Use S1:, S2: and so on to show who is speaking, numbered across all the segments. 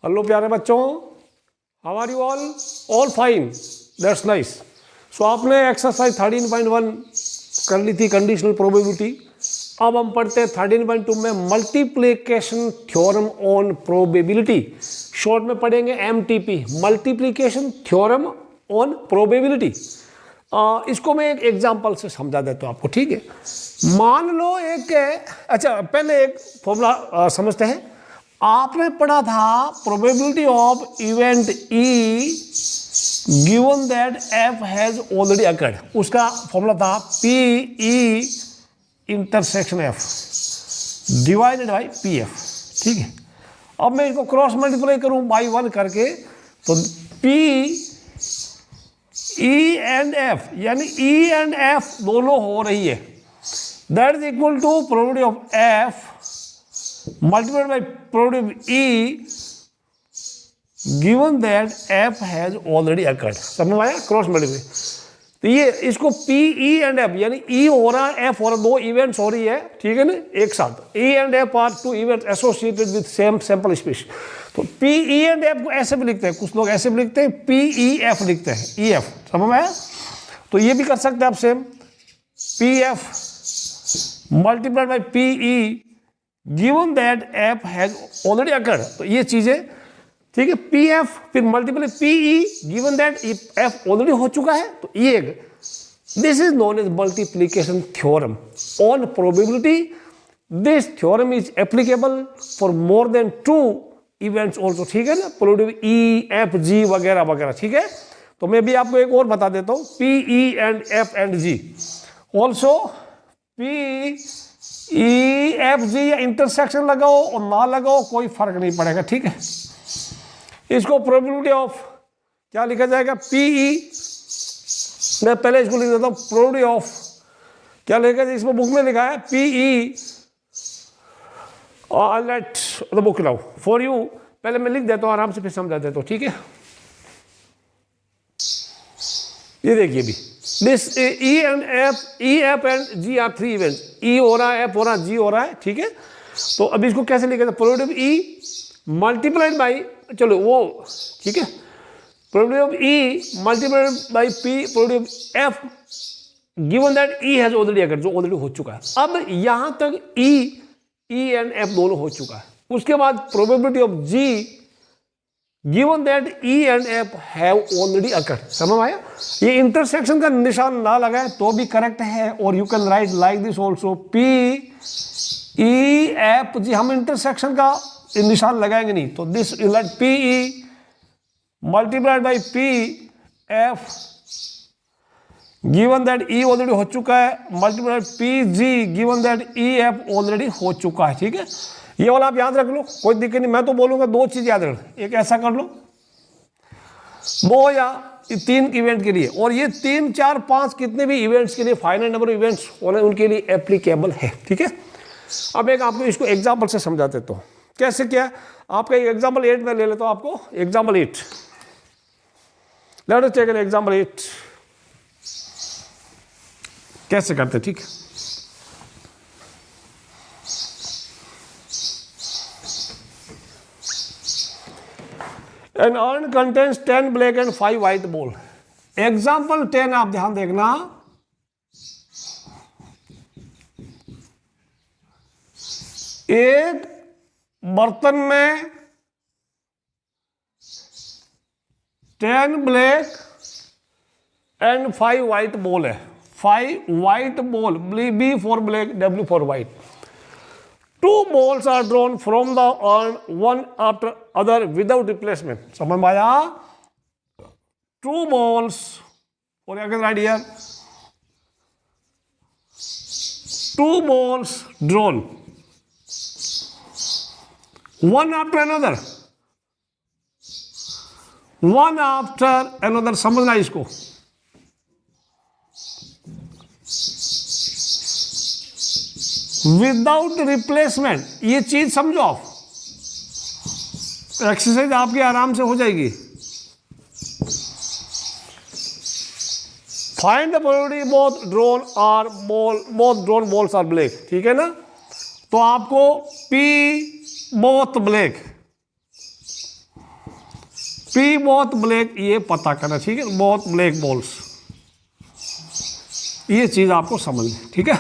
S1: Hello प्यारे बच्चों, how are you all fine, that's nice. So आपने एक्सरसाइज 13.1 कर ली थी, कंडीशनल प्रोबेबिलिटी। अब हम पढ़ते हैं 13.2 में multiplication theorem on probability, short में पढ़ेंगे MTP, multiplication theorem on probability. इसको मैं एक एग्जांपल से समझा देता हूँ आपको, ठीक है। मान लो अच्छा पहले एक फॉर्मूला समझते हैं। आपने पढ़ा था probability of event E given that F has already occurred. उसका फॉर्मूला था PE intersection F divided by PF, ठीक है। अब मैं इसको क्रॉस मल्टीप्लाई करूं बाई 1 करके, तो PE एंड F यानी E एंड F दोनों हो रही है, that is equal to probability of F multiplied by probability E given that F has already occurred। समझ में आया? Cross multiply. तो ये इसको PE एंड F यानी E हो रहा है, F हो रहा है, दो इवेंट्स हो रही है, ठीक है ना, एक साथ। E and F are two events associated with same sample space. तो PE एंड F को ऐसे भी लिखते हैं, कुछ लोग ऐसे भी लिखते हैं, PEF लिखते हैं, EF। समझ में आया? तो ये भी कर सकते हैं आप same, PF multiplied by PE given that F has already occurred. तो ये चीजें, ठीक है, PF फिर multiple PE given that F already हो चुका है, तो ये this is known as multiplication theorem on probability. This theorem is applicable for more than 2 events also, ठीक है ना, प्रोबेबिलिटी E F G वगैरह वगैरह, ठीक है। तो मैं भी आपको एक और बता देता हूँ, PE and F and G also. PEFG या इंटरसेक्शन लगाओ और ना लगाओ कोई फर्क नहीं पड़ेगा, ठीक है। इसको प्रोबेबिलिटी ऑफ क्या लिखा जाएगा, PE, मैं पहले इसको लिख देता हूं, प्रोबेबिलिटी ऑफ क्या लिखा जाए, इसमें बुक में लिखा है PE और let the book now for you. पहले मैं लिख देता हूं आराम से, फिर समझा देता हूं, ठीक है। ये देखिए भी, this E F and G are 3 events. E हो रहा है, F हो रहा है, G हो रहा है, ठीक है। तो अब इसको कैसे लिखा जाए, प्रोबेबिलिटी E मल्टीप्लाइड बाई, चलो वो ठीक है, probability of E multiplied by P probability of F given that E has already occurred, जो ऑलरेडी हो चुका है। अब यहां तक E एंड F दोनों हो चुका है। उसके बाद probability of G given that E and F have already occurred. समझ में आया? ये इंटरसेक्शन का निशान ना लगाए तो भी करेक्ट है, और you can write like this also, PEF G। हम इंटरसेक्शन का निशान लगाएंगे नहीं, तो this like PE multiplied by PF given that E already हो चुका है, multiplied PG given that EF already हो चुका है, ठीक है। ये वाला आप याद रख लो, कोई दिक्कत नहीं। मैं तो बोलूंगा 2 चीज याद रख, एक ऐसा कर लो 2 या 3 इवेंट के लिए, और ये 3 4 5 कितने भी इवेंट्स के लिए, फाइनाइट नंबर इवेंट्स होने उनके लिए एप्लीकेबल है, ठीक है। अब एक आपको इसको एग्जांपल से समझा देता हूं, कैसे क्या। आपका एग्जांपल 8 में ले लेता हूं आपको, example 8, let us take an example 8 कैसे करते, ठीक है। An urn contains 10 black and 5 white ball। Example 10 आप ध्यान देखना, एक बर्तन में 10 ब्लैक एंड 5 व्हाइट बॉल है। 5 white ball, B for black, W for white. 2 balls are drawn from the urn, one after other without replacement। समझ में आया? 2 balls, or you can write here 2 balls drawn, one after another, one after another। समझना इसको, without replacement. ये चीज समझो आप, exercise आपकी आराम से हो जाएगी। Find the probability both drawn balls are black, ठीक है ना। तो आपको P both black P both black, ये पता करना, ठीक है, बोथ ब्लैक बॉल्स, ये चीज आपको समझनी, ठीक है।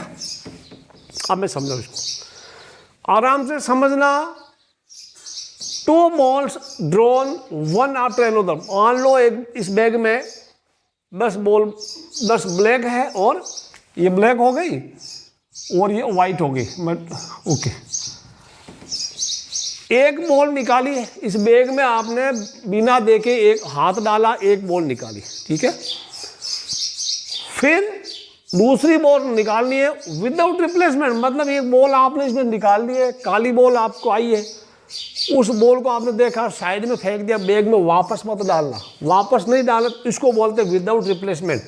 S1: अब मैं समझा इसको आराम से समझना। 2 balls drawn one after another, मान लो एक इस बैग में 10 ब्लैक है और ये ब्लैक हो गई और ये वाइट हो गई, ओके। एक बॉल निकाली है इस बैग में, आपने बिना देखे एक हाथ डाला, एक बॉल निकाली, ठीक है। फिर दूसरी बॉल निकालनी है विदाउट रिप्लेसमेंट, मतलब एक बॉल आपने इसमें निकाल दी है, काली बॉल आपको आई है, उस बॉल को आपने देखा साइड में फेंक दिया, बैग में वापस मत डालना, वापस नहीं डाला, इसको बोलते हैं विदाउट रिप्लेसमेंट।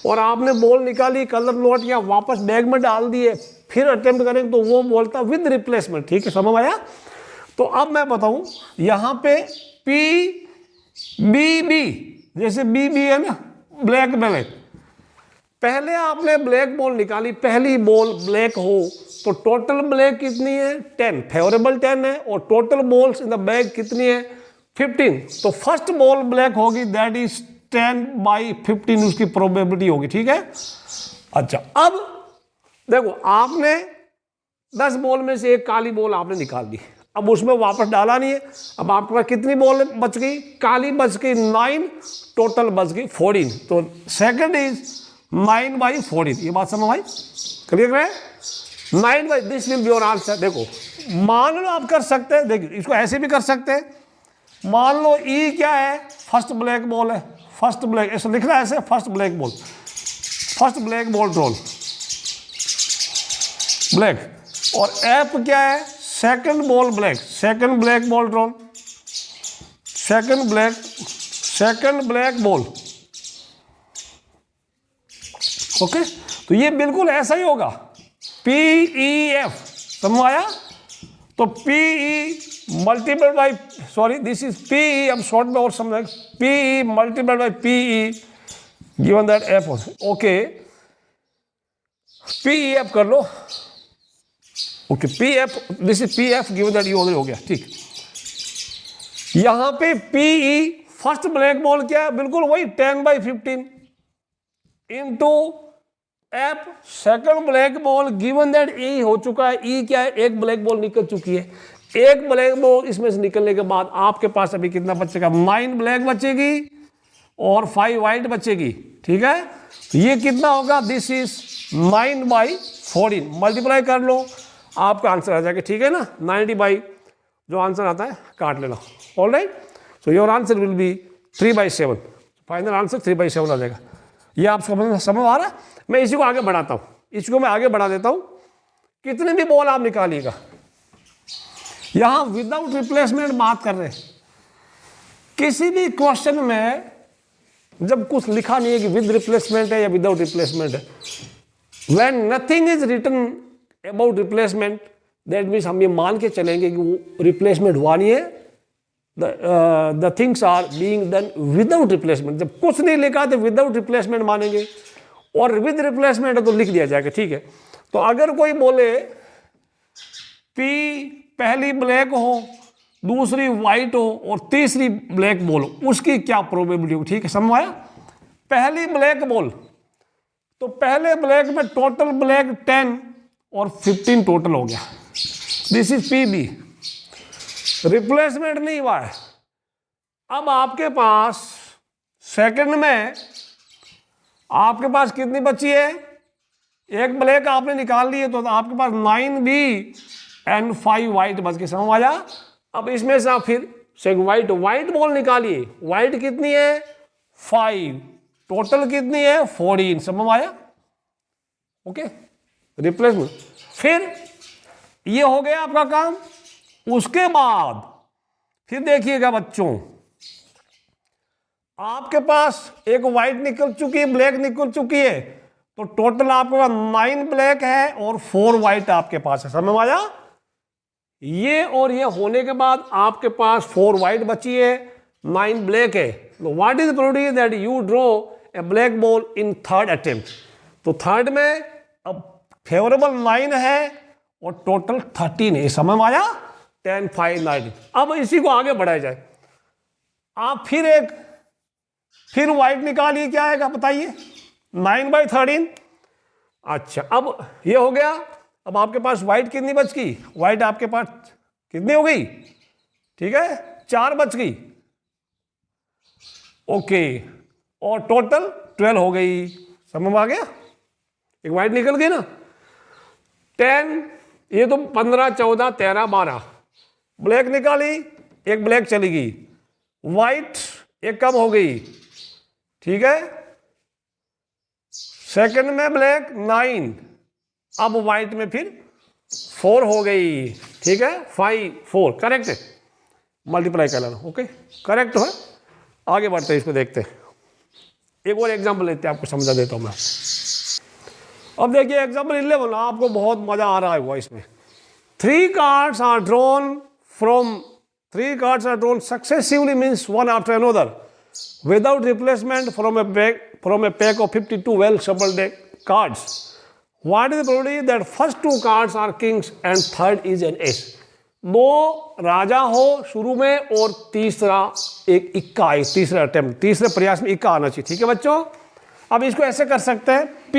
S1: और आपने बॉल निकाली, कलर लौट गया, वापस बैग में डाल दिए, फिर अटेम्प्ट करेंगे तो वो बोलता है विद रिप्लेसमेंट, ठीक है, समझ आया। तो अब मैं बताऊं यहाँ पे पी बी बी, जैसे बी बी है ना, ब्लैक ब्लैक, पहले आपने ब्लैक बॉल निकाली, पहली बॉल ब्लैक हो तो टोटल ब्लैक कितनी है 10, फेवरेबल 10 है, और total balls in the bag कितनी है 15, तो फर्स्ट बॉल ब्लैक होगी, दैट इज 10/15 उसकी प्रोबेबिलिटी होगी, ठीक है। अच्छा, अब देखो आपने 10 बॉल में से एक काली बॉल आपने निकाल दी, अब उसमें वापस डाला नहीं है, अब आपके पास कितनी बॉल बच गई, काली बच गई 9, टोटल बच गई 14, तो सेकंड इज 9/14, ये बात समझ भाई, क्लियर है। 9 this will be your answer. देखो मान लो आप कर सकते हैं, देखिए इसको ऐसे भी कर सकते हैं, मान लो ई क्या है, फर्स्ट ब्लैक बॉल है, फर्स्ट ब्लैक, ऐसे लिखना है ऐसे, first black ball drawn black, और एफ क्या है, second ball black, second black ball drawn, second black ball, okay. तो ये बिल्कुल ऐसा ही होगा, PEF, समझ आया। तो PE multiple by, sorry this is PE, अब शॉर्ट में और समझ, PE multiple by PE given that F, okay, PEF कर लो, okay, PF, this is PF given that you already हो गया, ठीक। यहां पे PE फर्स्ट ब्लैक बॉल क्या है, बिल्कुल वही 10/15 into F second black ball given that E हो चुका है, ई क्या है, एक ब्लैक बॉल निकल चुकी है, एक ब्लैक बॉल इसमें से निकलने के बाद आपके पास अभी कितना बचेगा, 9 ब्लैक बचेगी और 5 वाइट बचेगी, ठीक है। तो ये कितना होगा, दिस इज 9/14, मल्टीप्लाई कर लो आपका आंसर आ जाएगा, ठीक है ना, 90 जो आंसर आता है काट लेना, alright. So your answer will be 3/7, final answer 3/7 आ जाएगा। ये आप समझ आ रहा है। मैं इसी को आगे बढ़ाता हूं, इसको मैं आगे बढ़ा देता हूं, कितने भी बॉल आप निकालिएगा, यहां विदाउट रिप्लेसमेंट बात कर रहे हैं, किसी भी क्वेश्चन में जब कुछ लिखा नहीं है कि विद रिप्लेसमेंट है या विदाउट रिप्लेसमेंट है, when nothing is written about replacement, that means हम ये मान के चलेंगे कि वो रिप्लेसमेंट हुआ नहीं है, the things are being done without replacement. जब कुछ नहीं लिखा तो विदाउट रिप्लेसमेंट मानेंगे, और विद रिप्लेसमेंट है तो लिख दिया जाएगा, ठीक है। तो अगर कोई बोले पी पहली ब्लैक हो, दूसरी वाइट हो और तीसरी ब्लैक बॉल हो, उसकी क्या प्रोबेबिलिटी हो, ठीक है, समझ आया। पहली ब्लैक बॉल, तो पहले ब्लैक में टोटल ब्लैक 10 और 15 टोटल हो गया, दिस इज PB, रिप्लेसमेंट नहीं हुआ है। अब आपके पास सेकंड में आपके पास कितनी बची है, एक ब्लैक आपने निकाल ली है, तो आपके पास 9B एंड 5 वाइट बच के, समझ आया। अब इसमें से आप फिर से वाइट बॉल निकालिए, वाइट कितनी है 5, टोटल कितनी है 14, समझ आया, ओके, रिप्लेसमेंट। फिर ये हो गया आपका काम। उसके बाद फिर देखिएगा बच्चों, आपके पास एक व्हाइट निकल चुकी है, ब्लैक निकल चुकी है, तो टोटल आपके पास 9 ब्लैक है और 4 व्हाइट आपके पास है, समझ में आया। ये और ये होने के बाद आपके पास 4 व्हाइट बची है, 9 ब्लैक है। तो what is probability that you draw a black ball in third attempt. तो थर्ड में अब फेवरेबल 9 है और टोटल 13 है, समझ में आया, 10, 5, 9। अब इसी को आगे बढ़ाया जाए। आप फिर वाइट निकालिए, क्या आएगा बताइए, 9/13। अच्छा, अब ये हो गया। अब आपके पास वाइट कितनी बच गई, वाइट आपके पास कितनी हो गई, ठीक है 4 बच गई, ओके, और टोटल 12 हो गई, समझ में आ गया, एक वाइट निकल गई ना, 10, ये तो 15, 14, 13, 12, ब्लैक निकाली, एक ब्लैक चली गई, वाइट एक कम हो गई, ठीक है, सेकंड में ब्लैक 9, अब वाइट में फिर 4 हो गई, ठीक है, 5, 4 करेक्ट है, मल्टीप्लाई कर लेना, ओके करेक्ट है। आगे बढ़ते हैं, इसको देखते हैं, एक और एग्जांपल लेते हैं, आपको समझा देता हूं मैं। अब देखिए एग्जांपल 11, आपको बहुत मजा आ रहा है इसमें। 3 cards are drawn successively, means one after another, without replacement from a pack of 52 well shuffled cards. What is the probability that first 2 cards are kings and third is an ace? 2 राजा हो शुरू में और तीसरा एक इक्का आए, तीसरा attempt, तीसरे प्रयास में इक्का आना चाहिए, ठीक है बच्चों। अब इसको ऐसे कर सकते हैं, P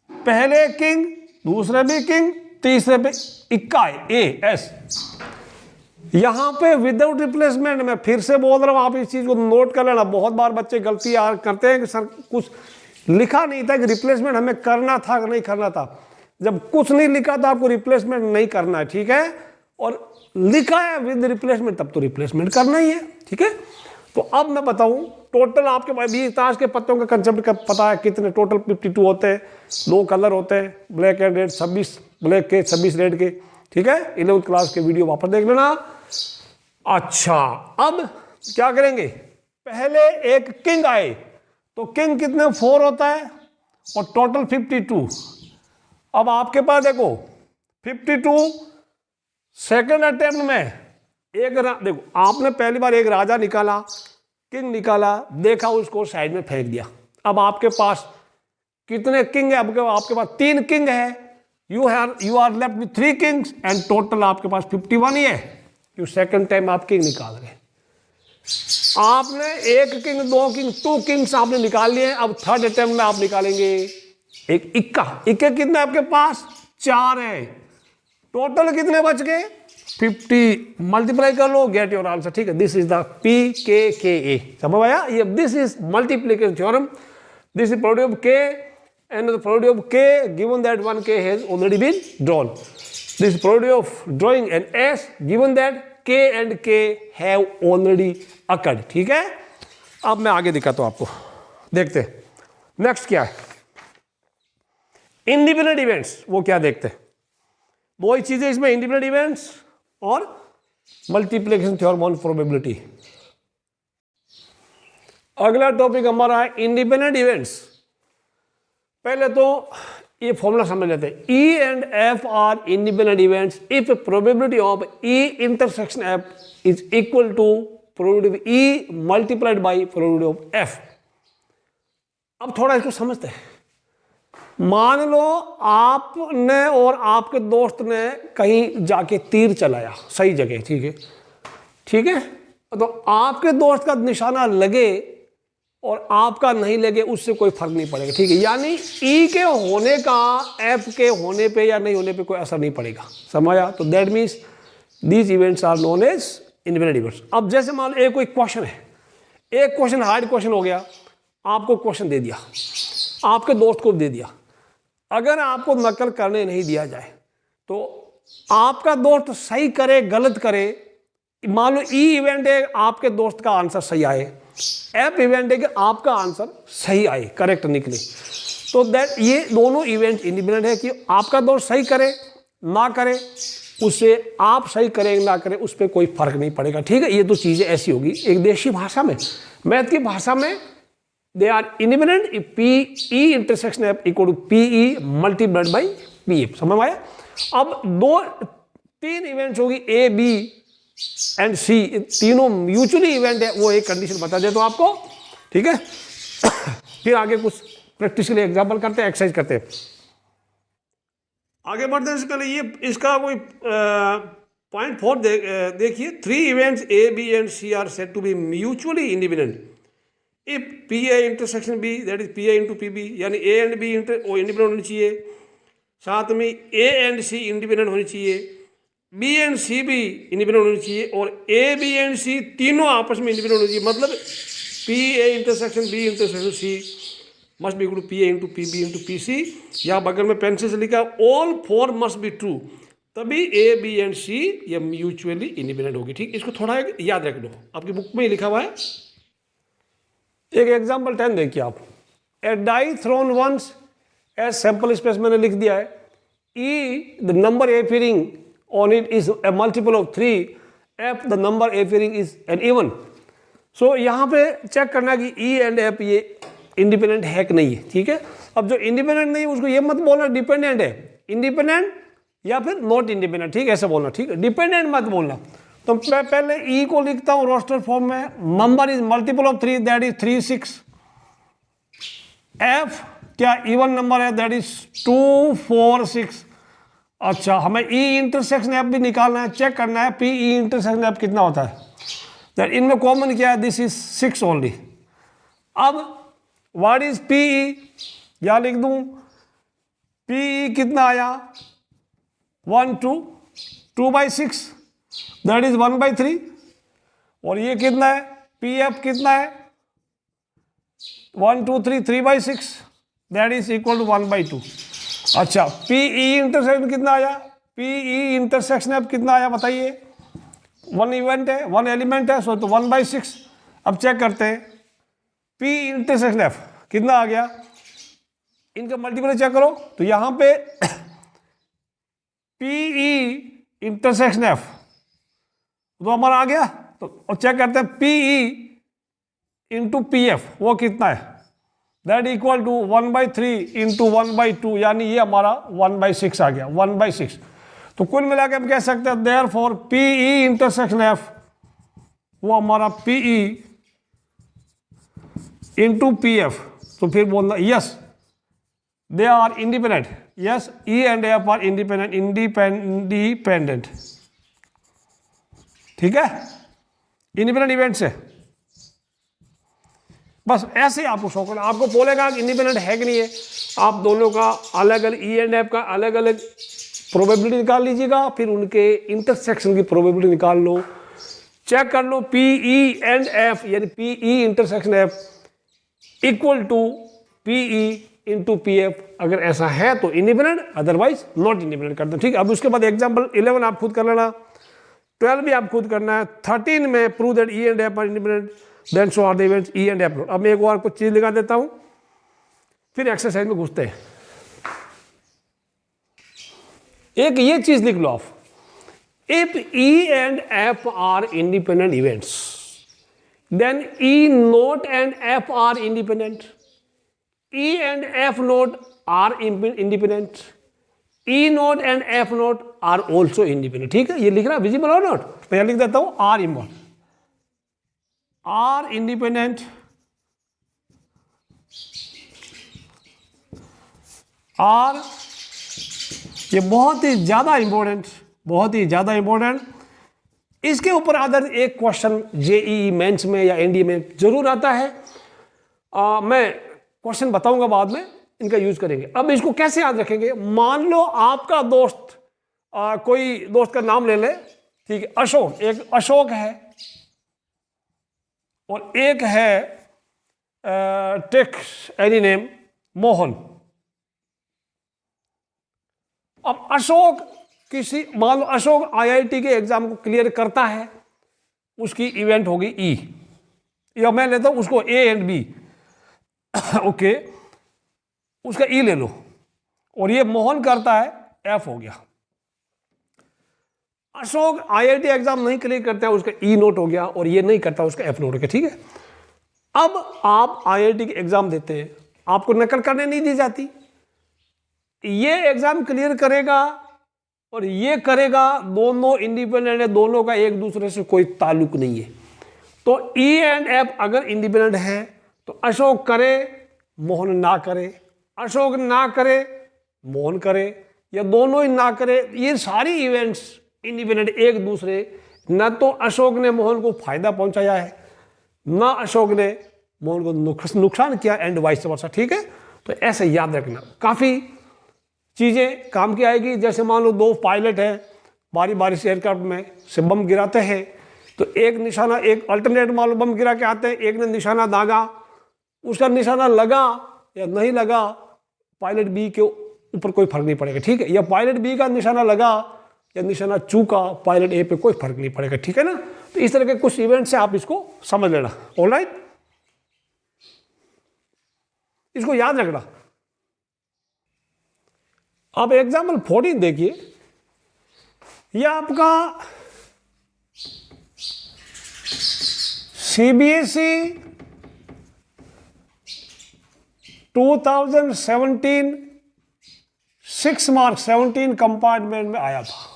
S1: पहले किंग, दूसरे भी किंग, तीसरे पे इक्का है, A S। यहां पे विदाउट रिप्लेसमेंट, मैं फिर से बोल रहा हूं, आप इस चीज को नोट कर लेना, बहुत बार बच्चे गलती करते हैं कि सर कुछ लिखा नहीं था कि रिप्लेसमेंट हमें करना था कि नहीं करना था। जब कुछ नहीं लिखा तो आपको रिप्लेसमेंट नहीं करना है, ठीक है, और लिखा है विद रिप्लेसमेंट तब तो रिप्लेसमेंट करना ही है, ठीक है। तो अब मैं बताऊं, टोटल आपके पास 20 ताश के पत्तों का कंसेप्ट का पता है, कितने टोटल 52 होते हैं, 2 कलर होते हैं, ब्लैक एंड रेड, 26 ब्लैक के 26 रेड के, ठीक है। 11th क्लास के वीडियो वापस देख लेना। अच्छा, अब क्या करेंगे, पहले एक किंग आए, तो किंग कितने 4 होता है और टोटल 52। अब आपके पास देखो 52, सेकंड अटेम्प्ट में देखो आपने पहली बार एक राजा निकाला, किंग निकाला, देखा, उसको साइड में फेंक दिया। अब आपके पास कितने किंग है, आपके पास 3 किंग है, you are left with 3 kings and total आपके पास 51 ही है, क्यों सेकंड टाइम आप किंग निकाल रहे। आपने 1 किंग, 2 किंग, 2 किंग्स आपने निकाल लिए। अब थर्ड अटेम्प्ट में आप निकालेंगे एक इक्का, इक्के कितने आपके पास 4 है, टोटल कितने बच गए 50, मल्टीप्लाई कर लो, गेट योर आंसर, ठीक है। दिस इज द PKKA, समझ आया, ये this is multiplication theorem, this is product of K and the product of K given that 1 K has already been drawn. This product of drawing an S given that K and K have already occurred, ठीक है। अब मैं आगे दिखाता हूं आपको, देखते हैं नेक्स्ट क्या है, इंडिपेंडेंट इवेंट्स, वो क्या देखते हैं, 2 ही चीजें इसमें, इंडिपेंडेंट इवेंट्स और मल्टीप्लिकेशन थ्योरम ऑन प्रोबेबिलिटी। अगला टॉपिक हमारा है इंडिपेंडेंट इवेंट्स। पहले तो ये फॉर्मूला समझ लेते हैं, E and F are independent events if probability of E intersection F is equal to probability of E multiplied by probability of F। अब थोड़ा इसको समझते हैं। मान लो आपने और आपके दोस्त ने कहीं जाके तीर चलाया सही जगह, ठीक है, ठीक है, तो आपके दोस्त का निशाना लगे और आपका नहीं लगे, उससे कोई फर्क नहीं पड़ेगा, ठीक है। यानी ई के होने का एफ के होने पे या नहीं होने पे कोई असर नहीं पड़ेगा, समझा। तो that means these events are known as independent events. अब जैसे मान लो कोई क्वेश्चन है, एक क्वेश्चन हार्ड क्वेश्चन हो गया, आपको क्वेश्चन दे दिया, आपके दोस्त को दे दिया, अगर आपको नकल करने नहीं दिया जाए तो आपका दोस्त सही करे गलत करे, मान लो ई इवेंट है, आपके दोस्त का आंसर सही आए, एफ इवेंट है कि आपका आंसर सही आए, करेक्ट निकले, तो दैट ये दोनों इवेंट इंडिपेंडेंट है कि आपका दोस्त सही करे ना करे, उससे आप सही करें ना करें उस पर कोई फर्क नहीं पड़ेगा, ठीक है। ये तो चीजें ऐसी होगी। एक देशी भाषा में, मैथ की भाषा में, they are independent if PE intersection F equal to PE multiplied by PF, समझ में आया। अब 3 इवेंट्स होगी A, B एंड C, तीनों म्यूचुअली इवेंट है, वो एक कंडीशन बता देता हूं आपको, ठीक है। फिर आगे कुछ प्रैक्टिस के लिए एग्जाम्पल करते हैं, एक्सरसाइज करते हैं, आगे बढ़ते हैं। इसके लिए ये इसका कोई पॉइंट 4 देखिए, 3 events A B and C are said to be mutually independent if P A intersection B that is P A into P B, यानी ए एंड बी वो इंडिपेंडेंट होनी चाहिए, साथ में ए एंड सी इंडिपेंडेंट होनी चाहिए, B and सी भी independent होनी चाहिए, और ए बी एंड सी तीनों आपस में इंडिपेंडेंट होनी चाहिए। मतलब P A intersection B intersection C must be equal to P A into P B into P C, या बगल में पेंसिल से लिखा ऑल 4 मस्ट बी ट्रू, तभी ए बी एंड सी ये म्यूचुअली इंडिपेंडेंट होगी। ठीक, इसको थोड़ा याद रख लो, आपकी बुक में ही लिखा हुआ है। एक एग्जाम्पल 10 देखिए आप, a die thrown once as sample space मैंने लिख दिया है, E the number appearing on it is a multiple of 3, F the number appearing is an even. So यहाँ पे चेक करना कि ई एंड एफ ये इंडिपेंडेंट है कि नहीं है। ठीक है, अब जो इंडिपेंडेंट नहीं है उसको ये मत बोलना डिपेंडेंट है, इंडिपेंडेंट या फिर नॉट इंडिपेंडेंट। ठीक है, ऐसे बोलना। ठीक है, डिपेंडेंट मत बोलना। तो मैं पहले ई को लिखता हूं रोस्टर फॉर्म में, number is multiple of 3 that is 3 6, F क्या इवन नंबर है दैट इज 2 4 6। अच्छा, हमें ई इंटरसेक्शन एफ भी निकालना है, चेक करना है पी ई इंटरसेक्शन एफ कितना होता है, दैट इनमें कॉमन क्या है, दिस इज 6 ओनली। अब व्हाट इज पी ई, या लिख दूं पी ई कितना आया 1 2 2/6 दैट इज 1/3, और ये कितना है पी एफ कितना है 1 2 3 3/6 दैट इज इक्वल टू 1/2। अच्छा, पी ई इंटरसेक्शन कितना आया, पी ई इंटरसेक्शन एफ कितना आया बताइए, 1 इवेंट है 1 एलिमेंट है, सो तो 1/6। अब चेक करते हैं पी इंटरसेक्शन एफ कितना आ गया, इनका मल्टीपल चेक करो तो यहां पे पी ई इंटरसेक्शन एफ तो हमारा आ गया, तो चेक करते हैं P E into P F वो कितना है, दैट इक्वल टू 1/3 इंटू 1/2, यानी ये हमारा 1/6 आ गया, 1/6। तो कुल मिला के हम कह सकते हैं therefore P E intersection F वो हमारा P E into P F, तो फिर बोलना yes they are independent, yes E and F are independent. ठीक है, इंडिपेंडेंट इवेंट से बस ऐसे आपको शौक है, आपको बोलेगा कि इंडिपेंडेंट है कि नहीं है, आप दोनों का अलग अलग ई एंड एफ का अलग अलग प्रोबेबिलिटी निकाल लीजिएगा, फिर उनके इंटरसेक्शन की प्रोबेबिलिटी निकाल लो, चेक कर लो पी ई एंड एफ यानी P E intersection F equal to P E into P F, अगर ऐसा है तो इंडिपेंडेंट, अदरवाइज नॉट इंडिपेंडेंट कर दो। ठीक है, अब उसके बाद एग्जाम्पल 11 आप खुद कर लेना, 12 भी आप खुद करना है, 13 में prove that E and F are independent then so are the events E and F not. अब मैं एक और कुछ चीज लिखा देता हूं, फिर एक्सरसाइज में घुसते हैं। एक ये चीज लिख लो आप, if E and F are independent events then E not and F are independent, E and F naught are independent, E naught and F naught are also independent। ठीक है, ये लिख रहा है विजिबल और नॉट, तो यहां लिख देता हूं R involve, R independent, R ये बहुत ही ज्यादा इंपॉर्टेंट, बहुत ही ज्यादा इंपॉर्टेंट। इसके ऊपर अदर एक क्वेश्चन जेईई मेंस में या एनडीए में जरूर आता है, मैं क्वेश्चन बताऊंगा बाद में, इनका यूज करेंगे। अब इसको कैसे याद रखेंगे, मान लो आपका दोस्त कोई दोस्त का नाम ले ले, ठीक है, अशोक, एक अशोक है और एक है टेक एनी नेम मोहन। अब अशोक किसी, मान लो अशोक आईआईटी के एग्जाम को क्लियर करता है, उसकी इवेंट होगी ई, या मैं लेता हूं उसको ए एंड बी, ओके, उसका ई ले लो, और ये मोहन करता है एफ हो गया। अशोक आईआईटी एग्जाम नहीं क्लियर करता है, उसका ई नोट हो गया, और ये नहीं करता उसका एफ नोट हो गया। ठीक है, अब आप आईआईटी के एग्जाम देते हैं, आपको नकल करने नहीं दी जाती, ये एग्जाम क्लियर करेगा और ये करेगा, दोनों इंडिपेंडेंट है, दोनों का एक दूसरे से कोई ताल्लुक नहीं है। तो ई एंड एफ अगर इंडिपेंडेंट है तो अशोक करे मोहन ना करे, अशोक ना करे मोहन करे, या दोनों ही ना करे, ये सारी इवेंट्स इंडिपेंडेंट एक दूसरे, न तो अशोक ने मोहन को फायदा पहुंचाया है, ना अशोक ने मोहन को नुकसान किया, एंड वाइस वर्सा। ठीक है, तो ऐसे याद रखना, काफ़ी चीज़ें काम की आएगी। जैसे मान लो दो पायलट हैं, बारी बारी से एयरक्राफ्ट में से बम गिराते हैं, तो एक निशाना, एक अल्टरनेट मान लो बम गिरा के आते हैं, एक ने निशाना दागा, उसका निशाना लगा या नहीं लगा, पायलट बी के ऊपर कोई फर्क नहीं पड़ेगा। ठीक है, या पायलट बी का निशाना लगा या निशाना चूका, पायलट ए पे कोई फर्क नहीं पड़ेगा। ठीक है ना, तो इस तरह के कुछ इवेंट से आप इसको समझ लेना। ऑलराइट, इसको याद रखना। अब एग्जाम्पल 14 देखिए, यह आपका सीबीएसई 2017 6 मार्क 17 कंपार्टमेंट में आया था।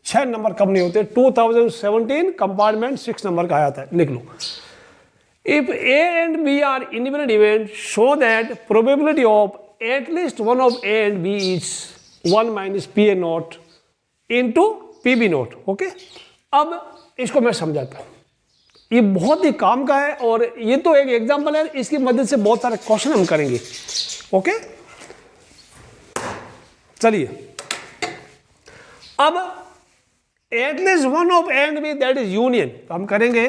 S1: 6 नंबर कम नहीं होते, 2017 कंपार्टमेंट 6 नंबर का आया था। लिख लो, if A and B are independent event show that probability of at least one of A and B is 1 minus P A not into P B not. Okay, अब इसको मैं समझाता हूँ, ये बहुत ही काम का है और ये तो एक एग्जाम्पल है, इसकी मदद से बहुत सारे क्वेश्चन हम करेंगे। ओके, चलिए, अब at least one of A and B that is union, तो हम करेंगे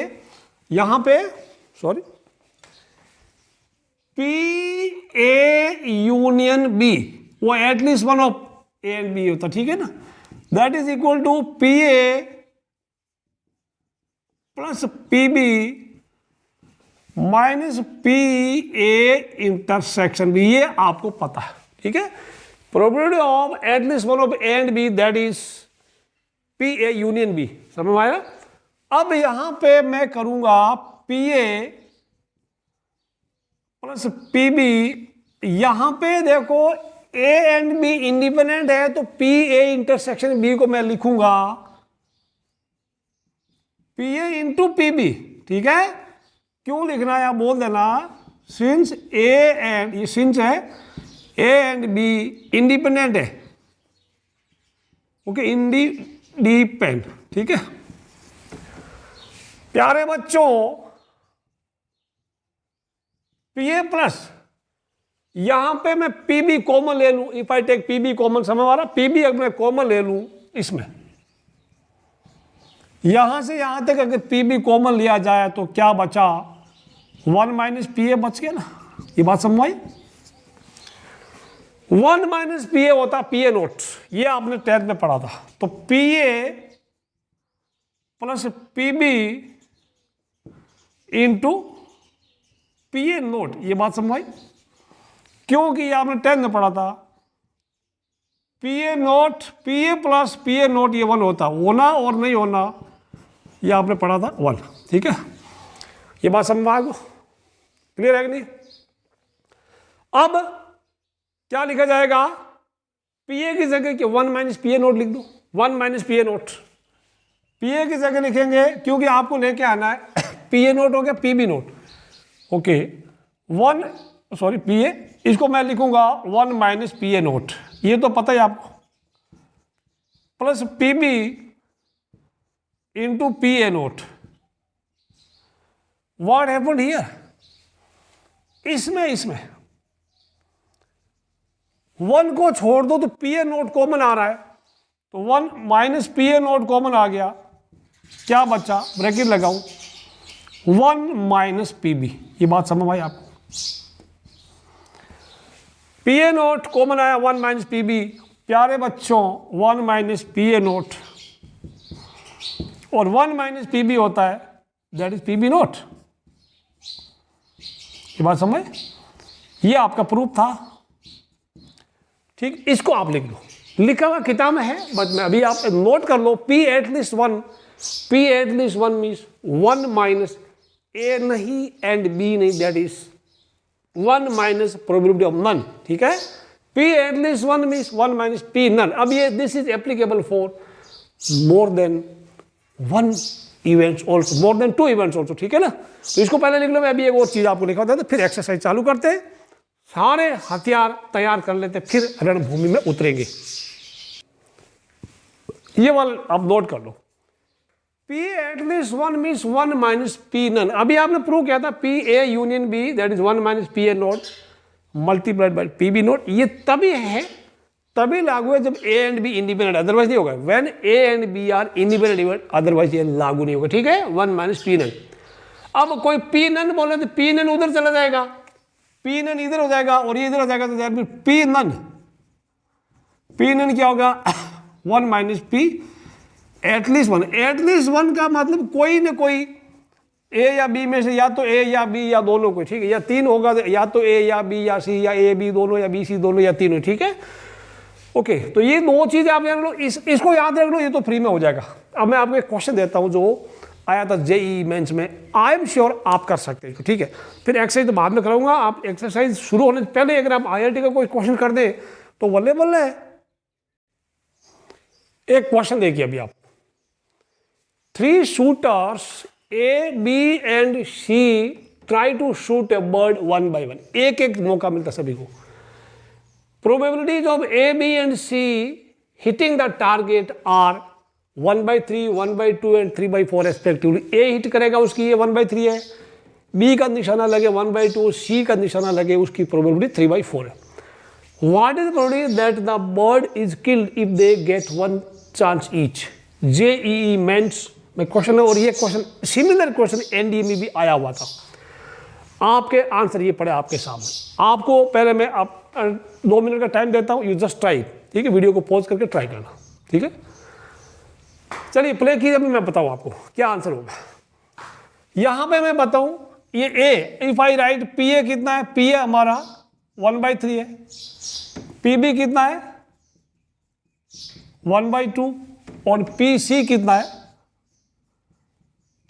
S1: यहां पे, sorry, P A union B, वो at least one of A and B होता। ठीक है ना, that is equal to P A plus P B minus P A intersection B, ये आपको पता है। ठीक है, probability of at least one of A and B that is P A union B, समझ में आया। अब यहां पे मैं करूंगा P A plus P B, यहां पे देखो ए एंड बी इंडिपेंडेंट है, तो पी ए इंटरसेक्शन बी को मैं लिखूंगा P A into P B. ठीक है, क्यों लिखना है आप बोल देना, सिंस ए एंड, ये सिंस है ए एंड बी इंडिपेंडेंट है। Okay, independent. ठीक है प्यारे बच्चों, पी ए प्लस, यहां पे मैं पी बी कॉमन ले लूं, if I take P B common, समझ आ रहा, पी बी अगर मैं कॉमन ले लूं इसमें, यहां से यहां तक अगर पी बी कॉमन लिया जाए तो क्या बचा, 1 माइनस पी ए बच गया ना, ये बात समझ आई। 1 माइनस पी ए होता पी ए नोट, ये आपने 10th में पढ़ा था। तो P A plus P B into P A not, ये बात समझ आई, क्योंकि ये आपने 10th में पढ़ा था। P A not, P A plus P A not, ये 1 होता, होना और नहीं होना ये आपने पढ़ा था 1। ठीक है, ये बात समझ आ गई, क्लियर है कि नहीं। अब क्या लिखा जाएगा, पी ए की जगह कि 1 माइनस पी ए नोट लिख दो, 1 minus P A not, P ए की जगह लिखेंगे क्योंकि आपको लेके आना है पी ए नोट हो गया P B not. Okay, 1 sorry P A, इसको मैं लिखूंगा 1 माइनस पी ए नोट, ये तो पता ही आपको, plus P B into P A not. What happened here, इसमें 1 को छोड़ दो तो पी ए नोट कॉमन आ रहा है, तो 1 minus P A not common आ गया, क्या बचा, ब्रैकेट लगाऊं, 1 माइनस पी बी, ये बात समझ आई आपको। पी ए नोट कॉमन आया, 1 माइनस पी बी, प्यारे बच्चों 1 माइनस पी ए नोट, और 1 माइनस पी बी होता है that is P B not, ये बात समझ, ये आपका प्रूफ था। ठीक, इसको आप लिख लो, लिखा हुआ किताब में है, बट मैं अभी आप नोट कर लो, P at least 1, P at least 1 means 1 minus A नहीं एंड बी नहीं, that is 1 minus probability of none. ठीक है, P at least 1 means 1 minus P none. अब ये this is applicable for more than 1 events also, more than 2 events also. ठीक है ना, तो इसको पहले लिख लो, मैं अभी एक और चीज आपको लिखा होता है, तो फिर एक्सरसाइज चालू करते हैं, सारे हथियार तैयार कर लेते, फिर रणभूमि में उतरेंगे। ये वाला आप नोट कर लो, P at least one means one minus P none. अभी आपने प्रूव किया था P A union B that is one minus P A not multiplied by P B not. ये तभी है, तभी लागू है जब A and B independent, otherwise नहीं होगा। When A and B are independent, otherwise ये लागू नहीं होगा। ठीक है, वन माइनस P नन। अब कोई P नन बोले तो P नन उधर चला जाएगा, P नन इधर हो जाएगा और ये इधर हो जाएगा, तो that means P none, P none क्या होगा one minus P at least one. At least one का मतलब कोई ना कोई A या B में से, या तो A या B या दोनों को, ठीक है, या तीन होगा, या तो A या B या C या A B दोनों या B C दोनों या तीनों। ठीक है, ओके। तो ये दो चीजें आप याद रख लो, इसको याद रख लो, ये तो फ्री में हो जाएगा। अब मैं आपको एक क्वेश्चन देता हूं जो आया था JEE मेंस में, आई एम श्योर आप कर सकते हैं। ठीक है, फिर एक्सरसाइज तो बाद में कराऊंगा, आप एक्सरसाइज शुरू होने से पहले अगर आप IIT का कोई क्वेश्चन कर दें तो बल्ले बल्ले है। एक क्वेश्चन देखिए अभी आप, 3 shooters A, B and C try to shoot a bird one by one। एक एक मौका मिलता सभी को। Probabilities of A, B and C hitting the target are 1/3, 1/2 and 3/4 respectively। A hit करेगा उसकी ये 1/3 है, B का निशाना लगे 1/2, C का निशाना लगे उसकी प्रोबेबिलिटी 3/4 है। What is the probability that the bird is killed if they get one chance each? JEE mains में क्वेश्चन है, और ये क्वेश्चन सिमिलर क्वेश्चन NDE में भी आया हुआ था। आपके आंसर ये पड़े आपके सामने। आपको पहले मैं आप 2 मिनट का टाइम देता हूँ, यू जस्ट ट्राई। ठीक है, वीडियो को पॉज करके ट्राई करना। ठीक है, चलिए प्ले कीजिए, अभी मैं बताऊँ आपको क्या आंसर होगा। यहां पे मैं बताऊं ये A, if I right PA कितना है, PA हमारा 1/3 है, PB कितना है 1/2 और PC कितना है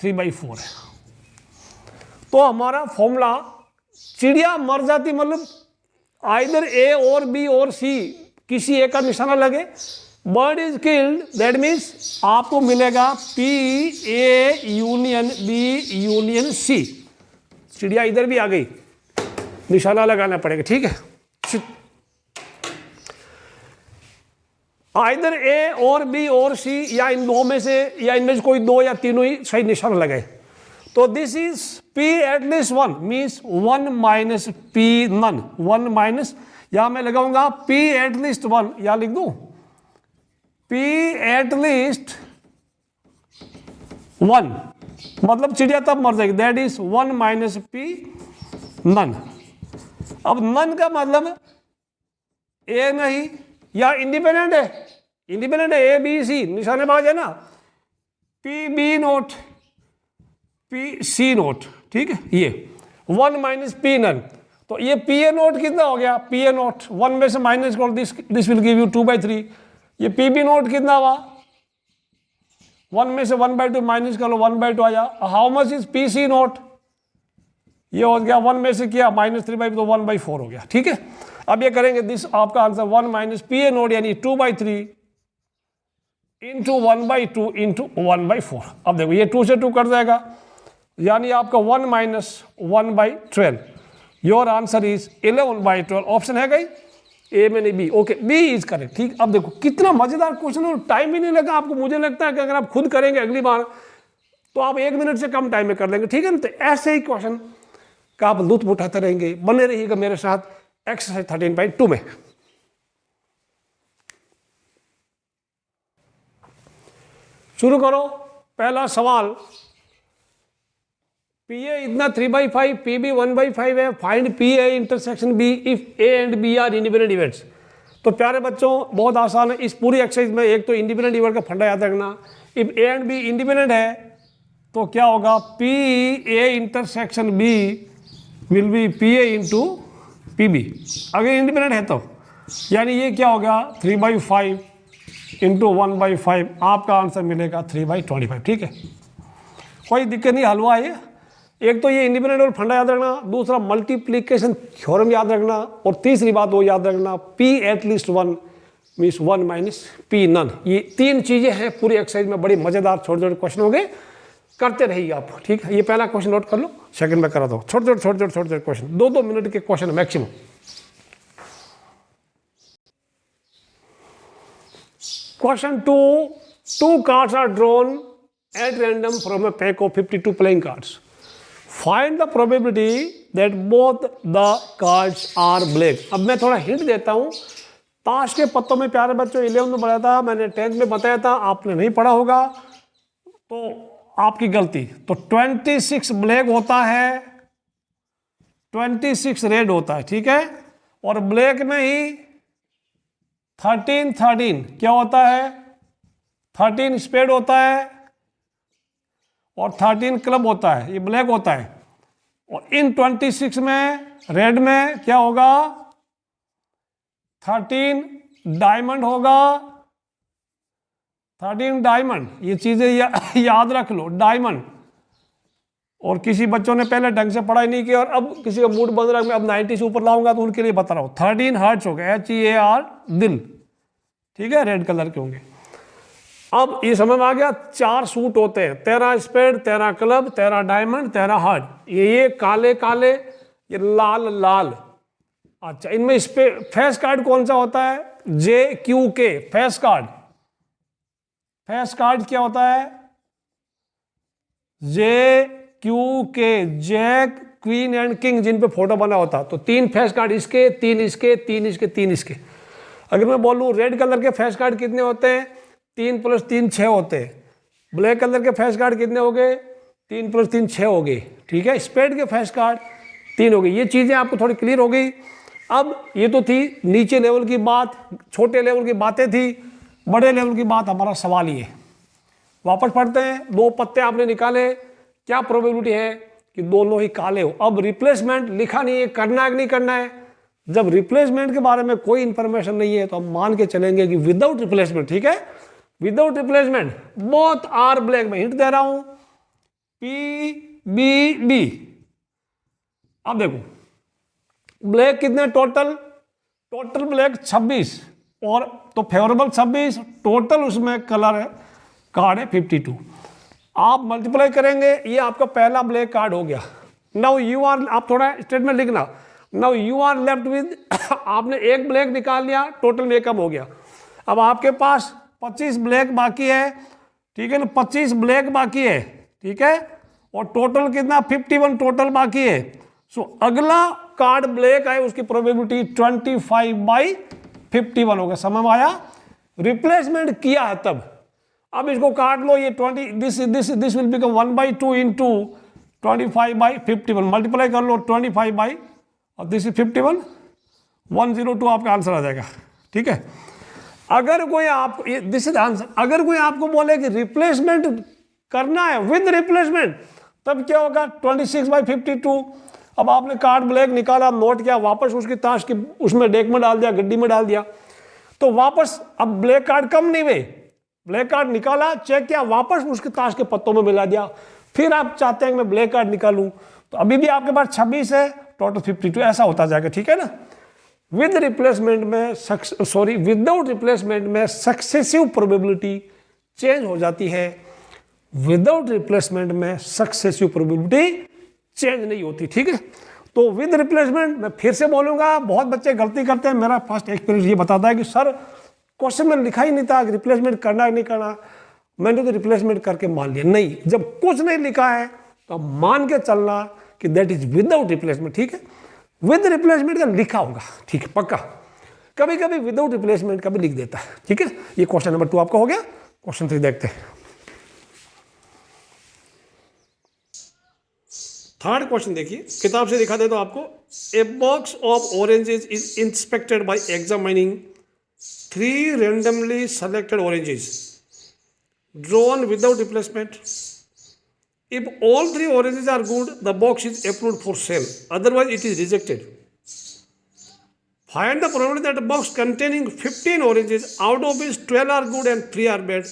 S1: 3/4 है। तो हमारा फॉर्मूला, चिड़िया मर जाती मतलब आइदर A और B और C किसी एक का निशाना लगे, bird is killed, that means आपको मिलेगा P A union B union C। चिड़िया इधर भी आ गई, निशाना लगाना पड़ेगा। ठीक है, आइदर A और B और C या इन दो में से, या इनमें से कोई दो या तीनों ही सही निशाना लगाए। तो this is P at least one means 1 minus P none, 1 minus, यहां मैं लगाऊंगा P एटलीस्ट वन, या लिख दूं P एटलीस्ट वन, मतलब चिड़िया तब मर जाएगी, that is 1 minus P none. अब नन का मतलब A नहीं या इंडिपेंडेंट है, इंडिपेंडेंट है A B C निशानेबाज है ना, P B note P C note. ठीक है, ये 1 माइनस P नन, तो ये P A नोट कितना हो गया, P A नोट 1 में से माइनस करो, दिस विल गिव यू 2/3। ये P B नोट कितना हुआ, 1 में से 1/2 माइनस कर लो, 1/2 आया। How much is P C note, ये हो गया 1 में से किया -3/2 तो 1/4 हो गया। ठीक है, अब ये करेंगे, दिस आपका answer 1 minus P A note यानी 2/3 इंटू 1/2 इंटू 1/4। अब देखो ये 2 से 2 कट जाएगा, यानी आपका 1 minus 1/12। Your answer is 11/12। Option है कहीं ए में नहीं, B. Okay, B is correct. ठीक, अब देखो कितना मजेदार क्वेश्चन है, टाइम भी नहीं लगा आपको। मुझे लगता है कि अगर आप खुद करेंगे अगली बार तो आप 1 मिनट से कम टाइम में कर लेंगे। ठीक है ना, तो ऐसे ही क्वेश्चन का आप लुत्फ उठाते रहेंगे। बने रहिएगा मेरे साथ एक्सरसाइज 13.2 में। शुरू करो। पहला सवाल, PA इतना 3/5, PB 1/5 है, find PA intersection B if A and B are independent events. तो प्यारे बच्चों बहुत आसान है, इस पूरी एक्सरसाइज में एक तो इंडिपेंडेंट इवेंट का फंडा याद रखना। If A and B independent है तो क्या होगा, PA intersection B will be PA into PB, अगर इंडिपेंडेंट है तो। यानी ये क्या होगा 3/5 इंटू 1/5, आपका आंसर मिलेगा 3/25। ठीक है, कोई दिक्कत नहीं, हलवा है। एक तो ये इंडिपेंडेंट और फंडा याद रखना, दूसरा मल्टीप्लिकेशन थ्योरम याद रखना, और तीसरी बात वो याद रखना P at least one means 1 minus P none. ये 3 चीजें हैं पूरी एक्सरसाइज में, बड़ी मजेदार छोटे छोटे क्वेश्चन हो गए, करते रहिए आप। ठीक है, ये पहला क्वेश्चन नोट कर लो, सेकंड में करा दो। छोटे छोटे क्वेश्चन, 2-2 मिनट के question maximum. Question 2 2 cards are drawn at random from a pack of 52 playing cards. Find the probability that both the cards are black. अब मैं थोड़ा हिंट देता हूँ। ताश के पत्तों में प्यारे बच्चों 11 में पढ़ा था, मैंने 10th में बताया था, आपने नहीं पढ़ा होगा तो आपकी गलती। तो 26 ब्लैक होता है, 26 रेड होता है, ठीक है। और ब्लैक में ही 13 क्या होता है, 13 स्पेड होता है और 13 क्लब होता है, ये ब्लैक होता है। और इन 26 में रेड में क्या होगा, 13 डायमंड होगा, 13 डायमंड, ये चीजें याद रख लो, डायमंड। और किसी बच्चों ने पहले ढंग से पढ़ाई नहीं की और अब किसी का मूड बन रहा है मैं अब 90 से ऊपर लाऊंगा, तो उनके लिए बता रहा हूं 13 हार्ट्स हो गए, HEAR दिल, ठीक है, रेड कलर के होंगे। अब ये समझ में आ गया, 4 सूट होते हैं, 13 स्पेड, 13 क्लब, 13 डायमंड, 13 हार्ट। ये काले काले, ये लाल लाल। अच्छा, इनमें फेस कार्ड कौन सा होता है, JQK face card. Face card क्या होता है, JQK, jack, queen and king, जिन पे फोटो बना होता। तो 3 फेस कार्ड इसके, 3 इसके, 3 इसके, 3 इसके। अगर मैं बोलूं रेड कलर के फेस कार्ड कितने होते हैं, 3 + 3 6 होते हैं। ब्लैक कलर के फेस कार्ड कितने हो गए, 3 + 3 6 हो गए, ठीक है। स्पेड के फेस कार्ड 3 हो गए। ये चीजें आपको थोड़ी क्लियर हो गई। अब ये तो थी नीचे लेवल की बात, छोटे लेवल की बातें थी। बड़े लेवल की बात, हमारा सवाल ये, वापस पढ़ते हैं। 2 पत्ते आपने निकाले, क्या प्रोबेबिलिटी है कि दोनों ही काले हो। अब रिप्लेसमेंट लिखा नहीं है, करना है कि नहीं करना है। जब रिप्लेसमेंट के बारे में कोई इंफॉर्मेशन नहीं है तो हम मान के चलेंगे कि विदाउट रिप्लेसमेंट, ठीक है, without replacement both are black. में हिंट दे रहा हूं, PBB। अब देखो ब्लैक कितने टोटल ब्लैक 26 और तो फेवरेबल 26, टोटल उसमें कलर है कार्ड है 52। आप मल्टीप्लाई करेंगे, ये आपका पहला ब्लैक कार्ड हो गया। नाउ यू आर, आप थोड़ा स्टेटमेंट लिखना, now you are left with, आपने एक ब्लैक निकाल लिया, टोटल मेकअप हो गया। अब आपके पास 25 ब्लैक बाकी है, ठीक है ना, 25 ब्लैक बाकी है, ठीक है, और टोटल कितना 51 टोटल बाकी है। सो अगला कार्ड ब्लैक है, उसकी प्रोबेबिलिटी 25/51 होगा। समझ में आया, रिप्लेसमेंट किया है तब। अब इसको काट लो, ये 20 this will become 1/2 into 25/51, multiply कर लो 25 बाई, और दिस इज 51, 102 आपका आंसर आ जाएगा, ठीक है। अगर कोई आप, दिस इज आंसर, अगर कोई आपको बोले कि रिप्लेसमेंट करना है विद रिप्लेसमेंट, तब क्या होगा 26/52। अब आपने कार्ड ब्लैक निकाला, नोट किया, वापस उसकी ताश की उसमें डेक में डाल दिया, गड्डी में डाल दिया, तो वापस अब ब्लैक कार्ड कम नहीं हुए, ब्लैक कार्ड निकाला, चेक किया, वापस उसके ताश के पत्तों में मिला दिया। फिर आप चाहते हैं कि मैं ब्लैक कार्ड निकालूं, तो अभी भी आपके पास 26 है, टोटल 52, ऐसा होता जाएगा, ठीक है ना। विद रिप्लेसमेंट में विदाउट रिप्लेसमेंट में सक्सेसिव प्रोबेबिलिटी चेंज हो जाती है, विदाउट रिप्लेसमेंट में सक्सेसिव प्रोबेबिलिटी चेंज नहीं होती, ठीक है। तो विद रिप्लेसमेंट मैं फिर से बोलूंगा, बहुत बच्चे गलती करते हैं। मेरा फर्स्ट एक्सपीरियंस ये बताता है कि सर क्वेश्चन में लिखा ही नहीं था कि रिप्लेसमेंट करना है नहीं करना, मैंने तो रिप्लेसमेंट करके मान लिया। नहीं, जब कुछ नहीं लिखा है तो मान के चलना कि दैट इज विदाउट रिप्लेसमेंट, ठीक है। विद रिप्लेसमेंट का लिखा होगा, ठीक है, पक्का। कभी कभी विदाउट रिप्लेसमेंट का भी लिख देता है, ठीक है। ये क्वेश्चन नंबर 2 आपका हो गया। क्वेश्चन 3 देखते हैं। थर्ड क्वेश्चन देखिए, किताब से दिखा दे तो आपको। A box of oranges is inspected bye examining 3 randomly selected oranges drawn without replacement. If all 3 oranges are good, the box is approved for sale. Otherwise, it is rejected. Find the probability that a box containing 15 oranges, out of which 12 are good and 3 are bad,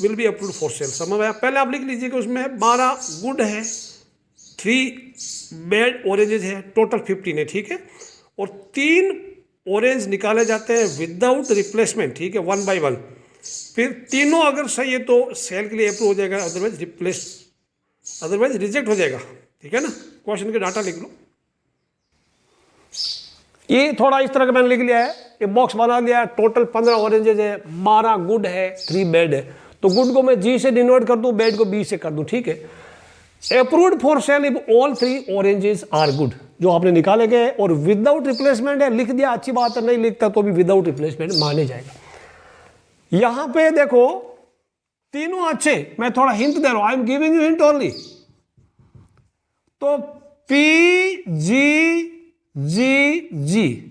S1: will be approved for sale. समझ में आया? पहले आप लिख लीजिए कि उसमें 12 good है, 3 बैड ऑरेंजेस है, टोटल 15 है, ठीक है। और 3 ऑरेंज निकाले जाते हैं विदाउट रिप्लेसमेंट, ठीक है, 1 by 1। फिर तीनों अगर सही है तो सेल के लिए अप्रूव हो जाएगा, अदरवाइज रिजेक्ट हो जाएगा, ठीक है ना। क्वेश्चन के डाटा लिख लो। ये थोड़ा इस तरह का मैंने लिख लिया है, ये बॉक्स बना लिया, टोटल 15 ऑरेंजेज है, 12 गुड है, 3 बैड है। तो गुड को मैं जी से डिनोट कर दूं, बैड को बी से कर दूं, ठीक है। Approved for sale if all 3 oranges are good, जो आपने निकाले गए, और विदाउट रिप्लेसमेंट है, लिख दिया अच्छी बात है, नहीं लिखता तो भी विदाउट रिप्लेसमेंट माने जाएगा। यहां पे देखो तीनों अच्छे, मैं थोड़ा हिंट दे रहा हूं, I am giving you hint only. तो पी जी जी जी,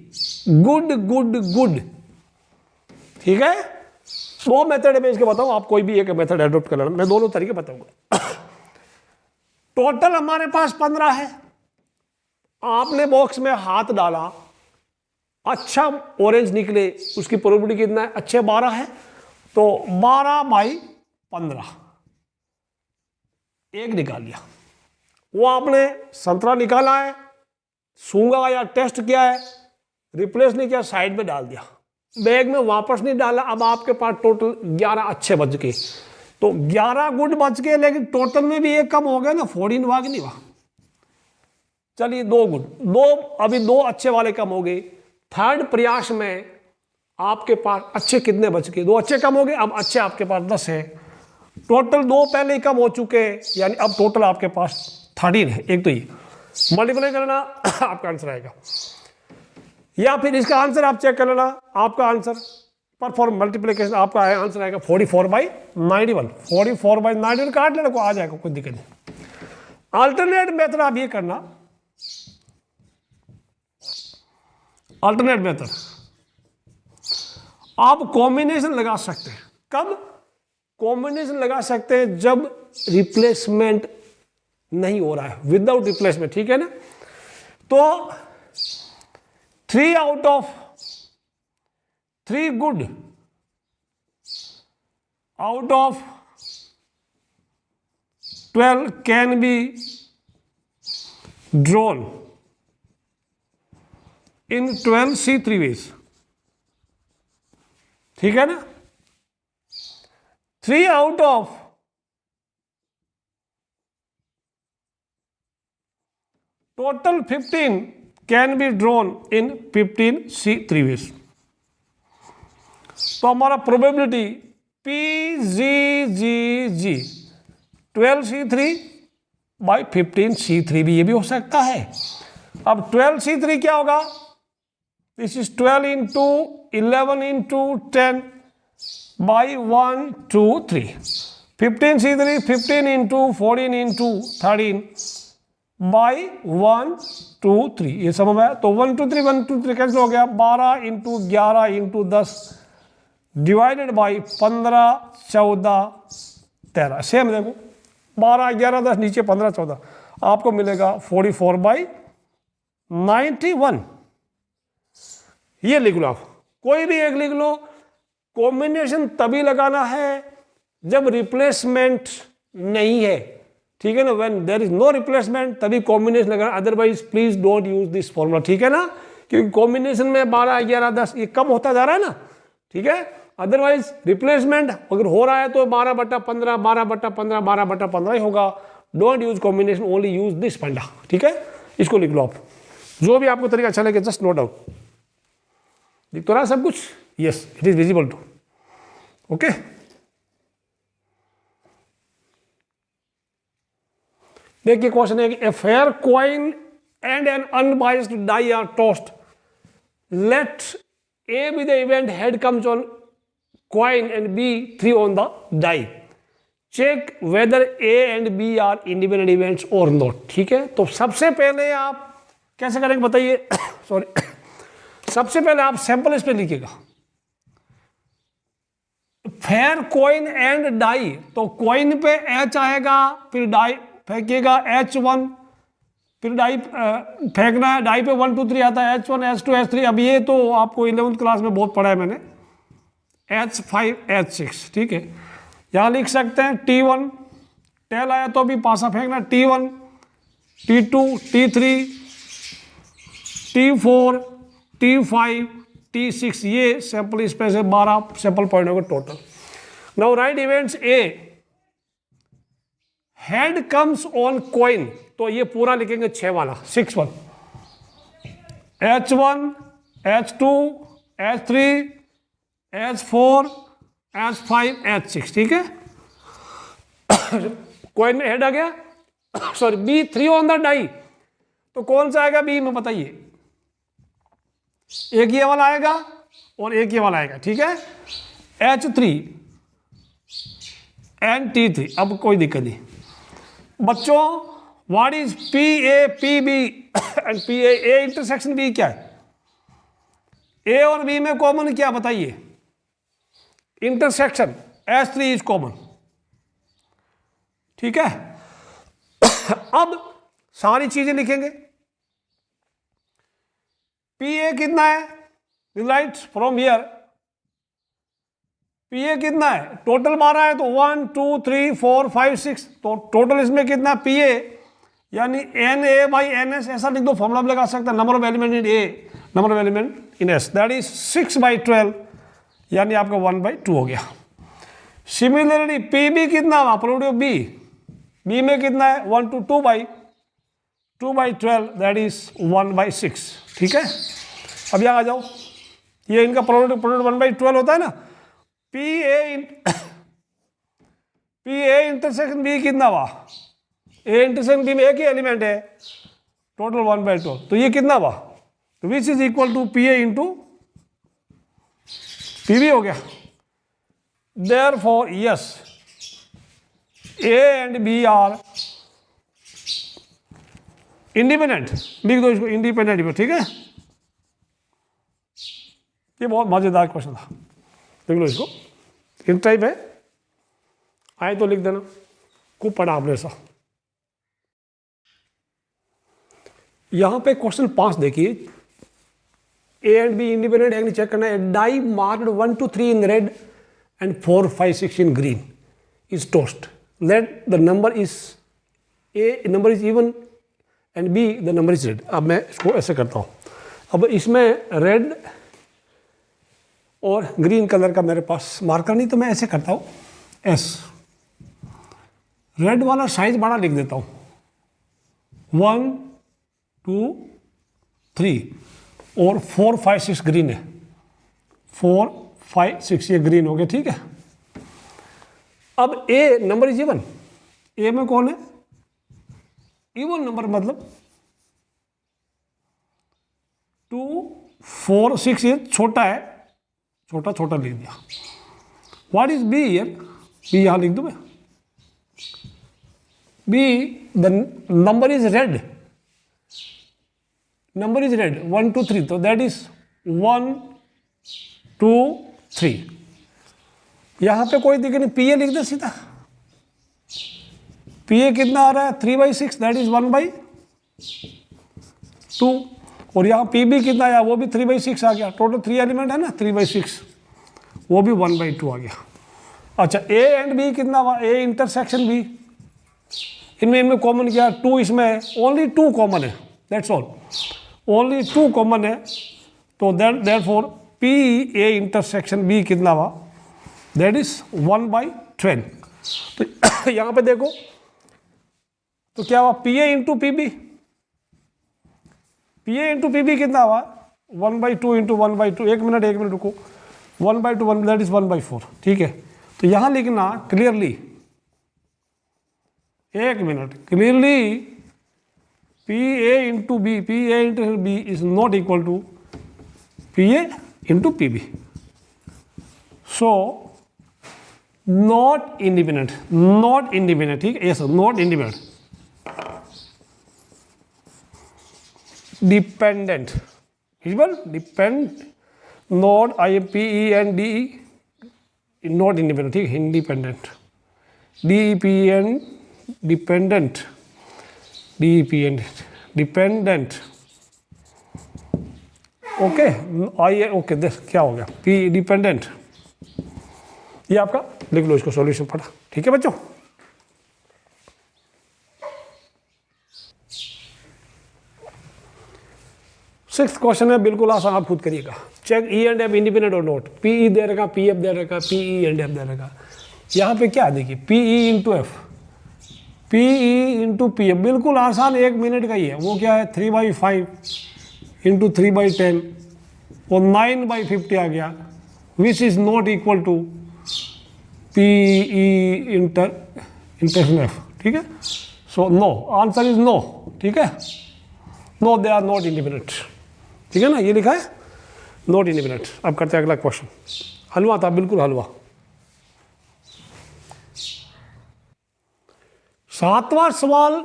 S1: गुड गुड गुड, ठीक है। 2 मेथड है, मैं इसके बताऊं, आप कोई भी एक मेथड एडॉप्ट कर लेना, मैं दोनों तरीके बताऊंगा। टोटल हमारे पास 15 है, आपने बॉक्स में हाथ डाला, अच्छा ऑरेंज निकले, उसकी प्रोबेबिलिटी कितना है, अच्छे 12 है, तो 12/15 एक निकाल लिया। वो आपने संतरा निकाला है, सूंघा या टेस्ट किया है, रिप्लेस नहीं किया, साइड में डाल दिया, बैग में वापस नहीं डाला। अब आपके पास टोटल 11 अच्छे बच गए, तो 11 गुड बच गए, लेकिन टोटल में भी एक कम हो गया ना, 14 हुआ कि नहीं हुआ। चलिए 2 गुड, 2 अभी 2 अच्छे वाले कम हो गए। थर्ड प्रयास में आपके पास अच्छे कितने बच गए, 2 अच्छे कम हो गए, अब अच्छे आपके पास 10 है, टोटल 2 पहले ही कम हो चुके, यानी अब टोटल आपके पास 13 है। एक तो ये मल्टीप्लाई करना आपका आंसर आएगा, या फिर इसका आंसर आप चेक कर लेना, आपका आंसर परफॉर्म मल्टीप्लिकेशन आपका आंसर आएगा 44/91। 44/91 काट लेने को आ जाएगा, कोई दिक्कत नहीं। अल्टरनेट मेथड आप ये करना, अल्टरनेट मेथड आप कॉम्बिनेशन लगा सकते हैं। कब कॉम्बिनेशन लगा सकते हैं, जब रिप्लेसमेंट नहीं हो रहा है, विदाउट रिप्लेसमेंट, ठीक है ना। तो 3 out of 3 good out of 12 can be drawn in 12 C3 ways, ठीक है ना। 3 out of 15 can be drawn in 15 C3 ways। तो हमारा प्रोबेबिलिटी PGGG 12C3/15C3 भी, ये भी हो सकता है। अब 12C3 क्या होगा, this is 12 into 11 into 10/1 2 3। 15C3 15 into 14 into 13/1 2 3, ये समझ में आया। तो 1 2 3 1 2 3 कैंसिल हो गया, 12 into 11 into 10 divided by 15 14 13, same देखो 12 11 10 नीचे 15 14, आपको मिलेगा 44/91। ये लिख लो, आप कोई भी एक लिख लो। कॉम्बिनेशन तभी लगाना है जब रिप्लेसमेंट नहीं है, ठीक है ना। When there is no replacement तभी कॉम्बिनेशन लगाना, otherwise please don't use this formula, ठीक है ना। क्योंकि कॉम्बिनेशन में 12 11 10 ये कम होता जा रहा है ना, ठीक है। अदरवाइज रिप्लेसमेंट अगर हो रहा है तो 12/15 12/15 12/15 ही होगा। Don't use combination, only use this फंडा, ठीक है। इसको लिख लो आप, जो भी आपको तरीका अच्छा लगे, जस्ट नोट डाउन। दिख तो रहा है सब कुछ, yes it is visible too, okay. देखिए क्वेश्चन है कि a fair coin and an unbiased die are tossed, let A be the event head comes on coin and B 3 on the die, check whether A and B are independent events or not, ठीक है। तो सबसे पहले आप कैसे करेंगे बताइए, sorry सबसे पहले आप सैंपल इस पे लिखिएगा, फेयर कॉइन एंड डाई, तो कॉइन पे H आएगा, फिर डाई फेंकिएगा H1, फिर डाई फेंकना है, डाई पे 1 2 3 आता है, H1 H2 H3। अब ये तो आपको 11th क्लास में बहुत पढ़ा है मैंने, H5 H6, ठीक है। यहाँ लिख सकते हैं T1, टेल आया तो भी पासा फेंकना, T1 T2 T3 T4 T5 T6, ये सैंपल स्पेस है, 12 सैंपल पॉइंट होगा total. Now right events A, head comes on coin, तो ये पूरा लिखेंगे 6 वाला 6 1, H1 H2 H3, H4, H5, H6, ठीक है। कोई में हेड आ गया, sorry B3 on the die, तो कौन सा आएगा बी में बताइए? एक ये वाला आएगा और एक ये वाला आएगा, ठीक है। H3 and T3, अब कोई दिक्कत नहीं बच्चों। What is PA PB and PA? A intersection B क्या है? A और B में कॉमन क्या बताइए? इंटरसेक्शन H3 इज कॉमन, ठीक है। अब सारी चीजें लिखेंगे। PA कितना है? राइट फ्रॉम हियर PA कितना है? टोटल 12 है, तो 1 2 3 4 5 6, तो टोटल इसमें कितना PA यानी NA/NS, ऐसा लिख दो, फॉर्मूला लगा सकता है, number of element in A, number of element in S, that is 6/12 यानी आपका 1/2 हो गया। सिमिलरली PB कितना हुआ? प्रोडक्ट ऑफ B में कितना है? 1 to 2/12, दैट इज 1/6, ठीक है। अब यहाँ आ जाओ, ये इनका प्रोडक्ट 1/12 होता है ना। PA इंटरसेक्शन B कितना हुआ? A इंटरसेक्शन B में एक ही एलिमेंट है, टोटल 1/12, तो ये कितना हुआ? तो which is equal to PA into PB हो गया। Therefore, yes, A and B are independent, लिख दो इसको इंडिपेंडेंट, ठीक है। ये बहुत मजेदार क्वेश्चन था, लिख लो इसको, इन टाइप है, आए तो लिख देना, खूब पढ़ा आपने ऐसा। यहां पे क्वेश्चन 5 देखिए, A एंड B इंडिपेंडेंट है, चेक करना है। Die marked 1 to 3 in red and 4 5 6 in green is tossed, let the number is A number is even and B the number is red. अब मैं इसको ऐसे करता हूं, अब इसमें रेड और ग्रीन कलर का मेरे पास मार्कर नहीं, तो मैं ऐसे करता हूं, S रेड वाला साइज बड़ा लिख देता हूं, 1 2 3, और 4 5 6 ग्रीन है, 4 5 6 ये ग्रीन हो गया, ठीक है। अब A number is even, A में कौन है? इवन नंबर, मतलब 2 4 6, ये छोटा है, छोटा छोटा लिख दिया। व्हाट इज B यार? B यहां लिख दो मैं, B the number is red, number is red 1 2 3, तो दैट इज 1 2 3। यहां पे कोई दिक्कत नहीं, PA लिख दे सीधा। PA कितना आ रहा है? 3/6, दैट इज 1/2, और यहाँ PB कितना आया? वो भी 3/6 आ गया, टोटल 3 एलिमेंट है ना, 3/6, वो भी 1/2 आ गया। अच्छा, A एंड B कितना हुआ? A इंटरसेक्शन B, इनमें कॉमन क्या? 2 इसमें है, ओनली 2 कॉमन है, दैट्स ऑल, ओनली 2 कॉमन है, तो देयरफॉर PA इंटरसेक्शन B कितना हुआ? That is 1/12। तो यहाँ पे देखो, तो क्या हुआ? PA into PB, PA into PB कितना हुआ? 1/2 इंटू 1/2, एक मिनट रुको, 1/2 दैट इज 1/4, ठीक है। तो यहां लिखना क्लियरली, एक minute, clearly PA into B, PA into B is not equal to PA into PB, so not independent, not independent, ठीक है, yes, not independent, dependent, depend, not IPE and DE, not independent, ठीक है, independent, DEPEN dependent, DEPEN dependent, okay, आइए, okay, देख क्या हो गया, P dependent, ये आपका लिख लो इसको, सॉल्यूशन पढ़ा, ठीक है बच्चों। सिक्स्थ क्वेश्चन है, बिल्कुल आसान, आप खुद करिएगा। Check E and F independent और नॉट, PE दे रखा, PF दे रखा, PE एंड F दे रखा। यहाँ पे क्या देखिए, PE into F, PE into PF, बिल्कुल आसान, 1 मिनट का ही है। वो क्या है? 3/5 इंटू 3/10 वो 9/50 आ गया, which is not equal to P E intersection F. ठीक है, so no, answer is no. ठीक है, no they are not independent. ठीक है ना, ये लिखा है नॉट इंडिपेंडेंट। अब करते हैं अगला क्वेश्चन। हलवा था, बिल्कुल हलवा। 7वां सवाल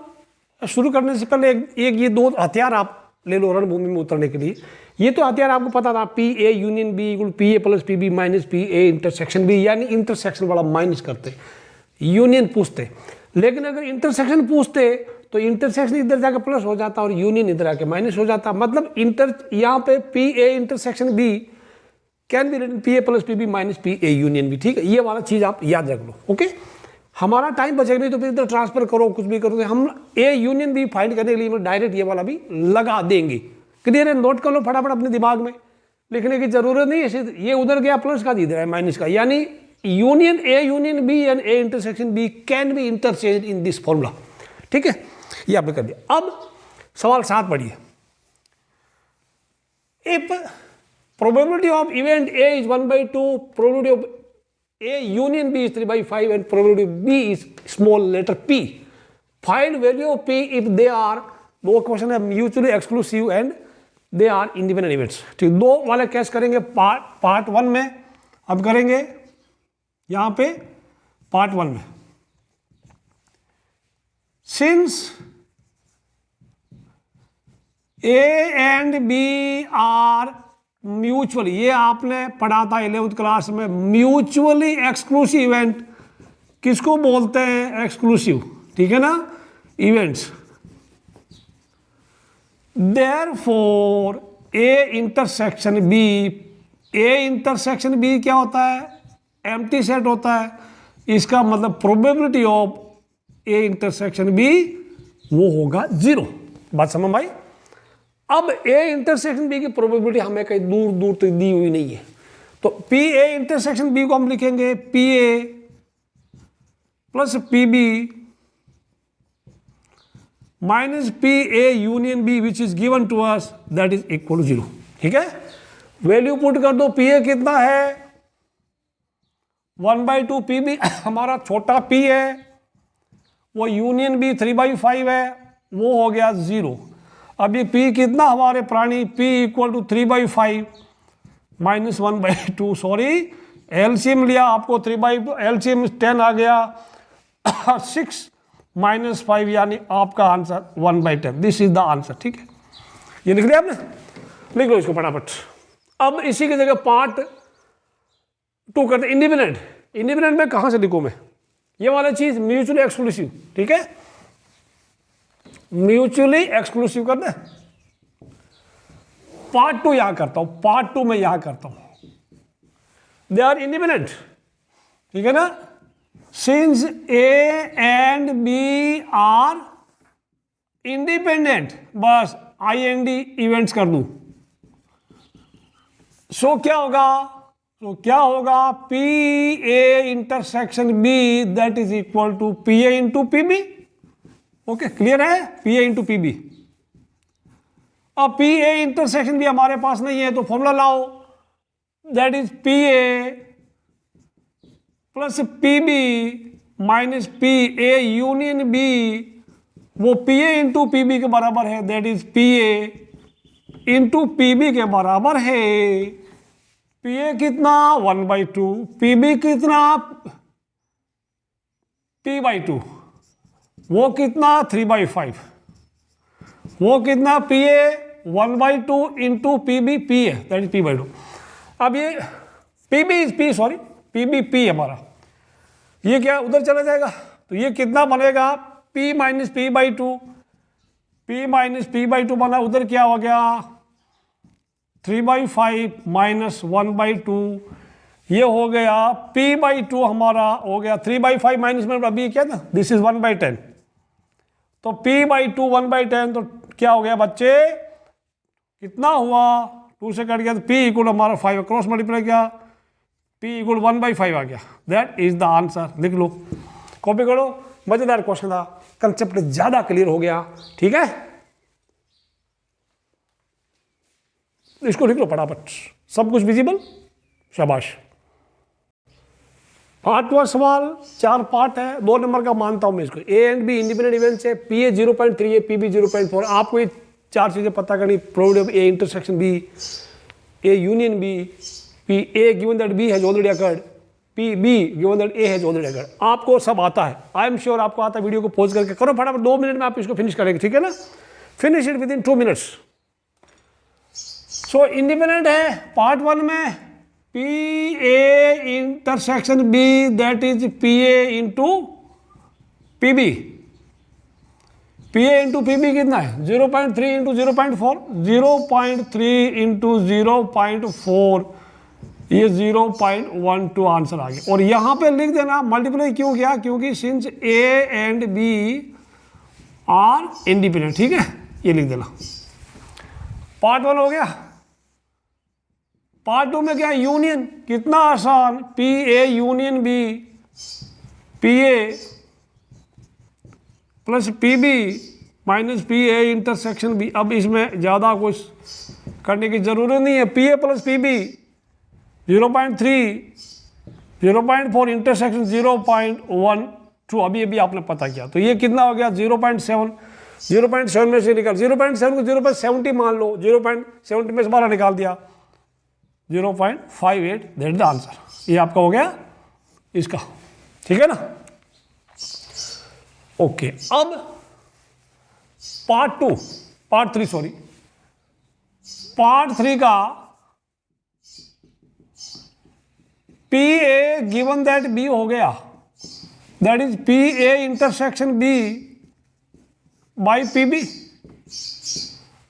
S1: शुरू करने से पहले एक ये 2 हथियार आप ले लो रणभूमि में उतरने के लिए। ये तो हथियार आपको पता था, P A union B equal P A plus P B minus P A intersection B, यानी इंटरसेक्शन वाला माइनस करते, यूनियन पूछते। लेकिन अगर इंटरसेक्शन पूछते तो इंटरसेक्शन इधर जाकर प्लस हो जाता और यूनियन इधर आके माइनस हो जाता। मतलब यहाँ पे P A intersection B can be written P A plus P B minus P A union B. ठीक है, ये वाला चीज आप याद रख लो। ओके, हमारा टाइम बचेगा नहीं तो फिर इधर ट्रांसफर करो, कुछ भी करो, तो हम ए यूनियन बी फाइंड करने के लिए डायरेक्ट ये वाला भी लगा देंगे। क्लियर है, नोट कर लो फटाफट अपने दिमाग में, लिखने की जरूरत नहीं है। ये उधर गया प्लस का, इधर है माइनस का, यानी union A union B and A intersection B can be interchange in this formula. ठीक है, ये आपने कर दिया। अब सवाल 7 पढ़िए। If probability of event A is 1/2, probability of A union B is 3/5 and probability of B is small letter p. Find value of P if they are, दो क्वेश्चन है, mutually exclusive and they are independent events. ठीक, 2 वाले case करेंगे part 1 में। अब करेंगे यहां पे पार्ट 1 में। Since A and B are mutually, ये आपने पढ़ा था 11th क्लास में, म्यूचुअली एक्सक्लूसिव इवेंट किसको बोलते हैं? एक्सक्लूसिव। ठीक है ना, events. Therefore A intersection B, A intersection B क्या होता है? एम्प्टी सेट होता है। इसका मतलब probability of A intersection B वो होगा 0। बात समझ भाई? अब ए इंटरसेक्शन बी की प्रोबेबिलिटी हमें कहीं दूर दूर तक दी हुई नहीं है, तो पी ए इंटरसेक्शन बी को हम लिखेंगे P A plus P B minus P A union B which is given to us, that is equal to 0। ठीक है, वैल्यू पुट कर दो। पी ए कितना है? 1/2 पी बी हमारा छोटा पी है, वो यूनियन बी 3/5 है, वो हो गया 0। अब ये P कितना हमारे प्राणी? P equal to 3/5 minus 1/2। Sorry, LCM लिया आपको, 3/2 एलसीएम 10 आ गया, 6 - 5 यानी आपका answer 1/10। This is the answer. ठीक है, ये लिख लिया आपने? लिख लो इसको फटाफट। अब इसी की जगह पार्ट 2 करते। इंडिपेंडेंट, इंडिपेंडेंट में कहां से लिखूं मैं? ये वाला चीज म्यूचुअली एक्सक्लूसिव। ठीक है, म्यूचुअली एक्सक्लूसिव करना है। पार्ट 2 यहां करता हूं, पार्ट 2 में यहां करता हूं। They are independent. ठीक है ना, since A and B are independent, बस IND इवेंट्स कर दूं। सो क्या होगा? तो क्या होगा? P A intersection B that is equal to P A into P B. Okay, clear है? P A into P B. अब पी ए इंटरसेक्शन भी हमारे पास नहीं है, तो फॉर्मूला लाओ, that is P A plus P B minus P A union B, वो P A into P B के बराबर है, that is P A into P B के बराबर है। पी ए कितना? 1/2, पी बी कितना? P/2, वो कितना? 3/5, वो कितना? P A 1/2 into P B, P है दैट इज P/2। अब ये P B is P, sorry P B P हमारा, ये क्या उधर चला जाएगा, तो ये कितना बनेगा? P minus P/2, P minus P/2 बना, उधर क्या हो गया? 3/5 माइनस 1/2, ये हो गया P/2 हमारा हो गया 3/5 माइनस में अभी क्या था? दिस इज 1/10, तो P/2 1/10, तो क्या हो गया बच्चे? कितना हुआ? 2 से कट गया, तो P इक्वल हमारा 5 क्रॉस मल्टीप्लाई किया, P इक्वल 1/5 आ गया। That is the answer. लिख लो, कॉपी करो। मजेदार क्वेश्चन था, कंसेप्ट ज्यादा क्लियर हो गया। ठीक है, इसको लिख लो फटाफट, सब कुछ विजिबल, शाबाश। 8वां सवाल, 4 पार्ट है, 2 नंबर का मानता हूं मैं इसको। ए एंड बी इंडिपेंडेंट इवेंट्स है, पी ए 0.3 है, पी बी 0.4। आपको ये 4 चीजें पता करनी, probability of A intersection B, A union B, P A given that B has already occurred, P B given that A has already occurred. आपको सब आता है, आई एम श्योर आपको आता है। वीडियो को पॉज करके करो फटाफट, 2 मिनट में आप इसको फिनिश करेंगे, ठीक है ना? Finish it within 2 minutes. So independent है पार्ट 1 में P A intersection B, that is P A into P B. P A into P B कितना है? 0.3 इंटू 0.4, 0.3 इंटू 0.4, ये 0.12 आंसर आ गया। और यहां पे लिख देना मल्टीप्लाई क्यों किया? क्योंकि since A and B are independent, ठीक है, ये लिख देना। पार्ट 1 हो गया। पार्ट 2 में क्या है? यूनियन। कितना आसान, P A union B, P A plus P B minus P A intersection B. अब इसमें ज़्यादा कुछ करने की ज़रूरत नहीं है। P A plus P B 0.3, 0.4 intersection 0.12। अभी अभी आपने पता किया, तो ये कितना हो गया? 0.7। 0.7 में से निकाल, 0.7 को 0.70 मान लो, 0.70 में से 12 निकाल दिया, 0.58, दैट द आंसर। ये आपका हो गया इसका, ठीक है ना? ओके, अब पार्ट 3 का P A given that B हो गया, that is P A intersection B by P B.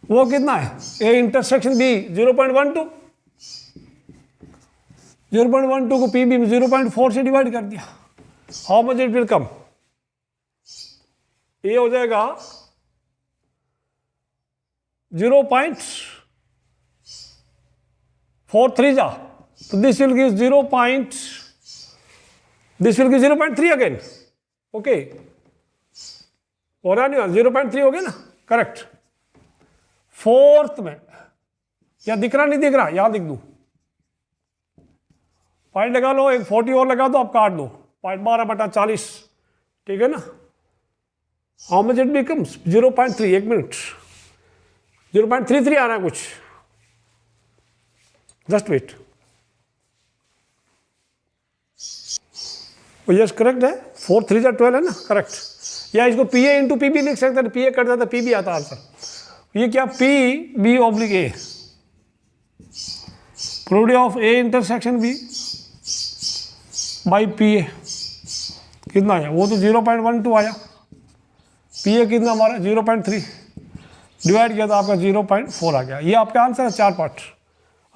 S1: वो कितना है? ए इंटरसेक्शन बी 0.12, 0.12 को पी बी में 0.4 से डिवाइड कर दिया। How much it will come? ये हो जाएगा 0.43 जा, तो this will give 0.3 again. Okay, हो रहा नहीं? 0.3 हो गया ना, करेक्ट। 4th में क्या दिख रहा, नहीं दिख रहा? यहां लिख दूं, पॉइंट लगा लो, एक 40 और लगा दो, आप काट दो, 12/40, ठीक है ना? How much it becomes? 0.3, 1 minute, 0.33 आ रहा है कुछ, जस्ट वेट। यस करेक्ट है, 4 3 जा 12 है ना, करेक्ट। या इसको P A into P B लिख सकते हैं, पी ए कट जाता, पी बी आता आंसर। ये क्या? P B oblique A, probability of A intersection B by P A कितना आया? वो तो 0.12 आया। पी ए कितना हमारा? 0.3 डिवाइड किया तो आपका 0.4 आ गया। ये आपका आंसर है, 4 पार्ट।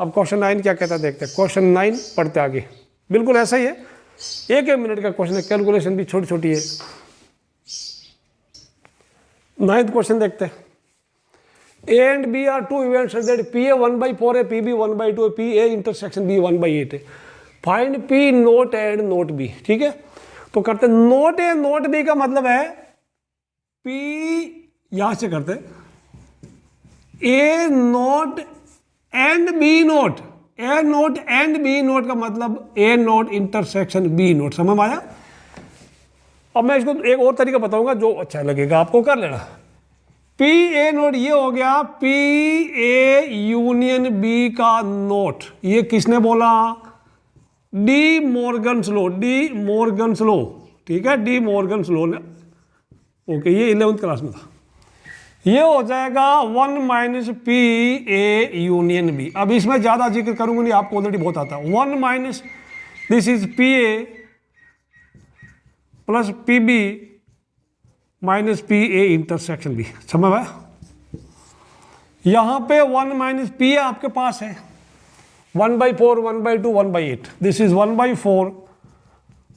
S1: अब क्वेश्चन 9 क्या कहता है देखते हैं। क्वेश्चन 9 पढ़ते आगे, बिल्कुल ऐसा ही है, 1 मिनट का क्वेश्चन है, कैलकुलेशन भी छोटी छोटी है। 9th क्वेश्चन देखते हैं। A and B are 2 events that P A 1/4 है, पी बी 1/2 है, पी ए इंटरसेक्शन बी 1/8 है। Find P not and not B, ठीक है? तो करते नोट ए नोट बी का मतलब है पी, यहां से करते A not and B not, A not and B not का मतलब A not intersection B not. समझ में आया? अब मैं इसको एक और तरीका बताऊंगा जो अच्छा लगेगा आपको, कर लेना। पी ए नोट ये हो गया पी ए यूनियन बी का नोट। ये किसने बोला? De Morgan's law, De Morgan's law, ठीक है, डी मॉर्गन्स लॉ ने। ओके, ये 11th क्लास में था। ये हो जाएगा 1 minus P A union B. अब इसमें ज्यादा जिक्र करूंगा नहीं, आपको ऑलरेडी बहुत आता है। 1 minus this is P A plus P B minus P A intersection B. समझ आया? यहां पे 1 माइनस पी ए आपके पास है, 1/4, 1/2, 1/8। This is 1/4,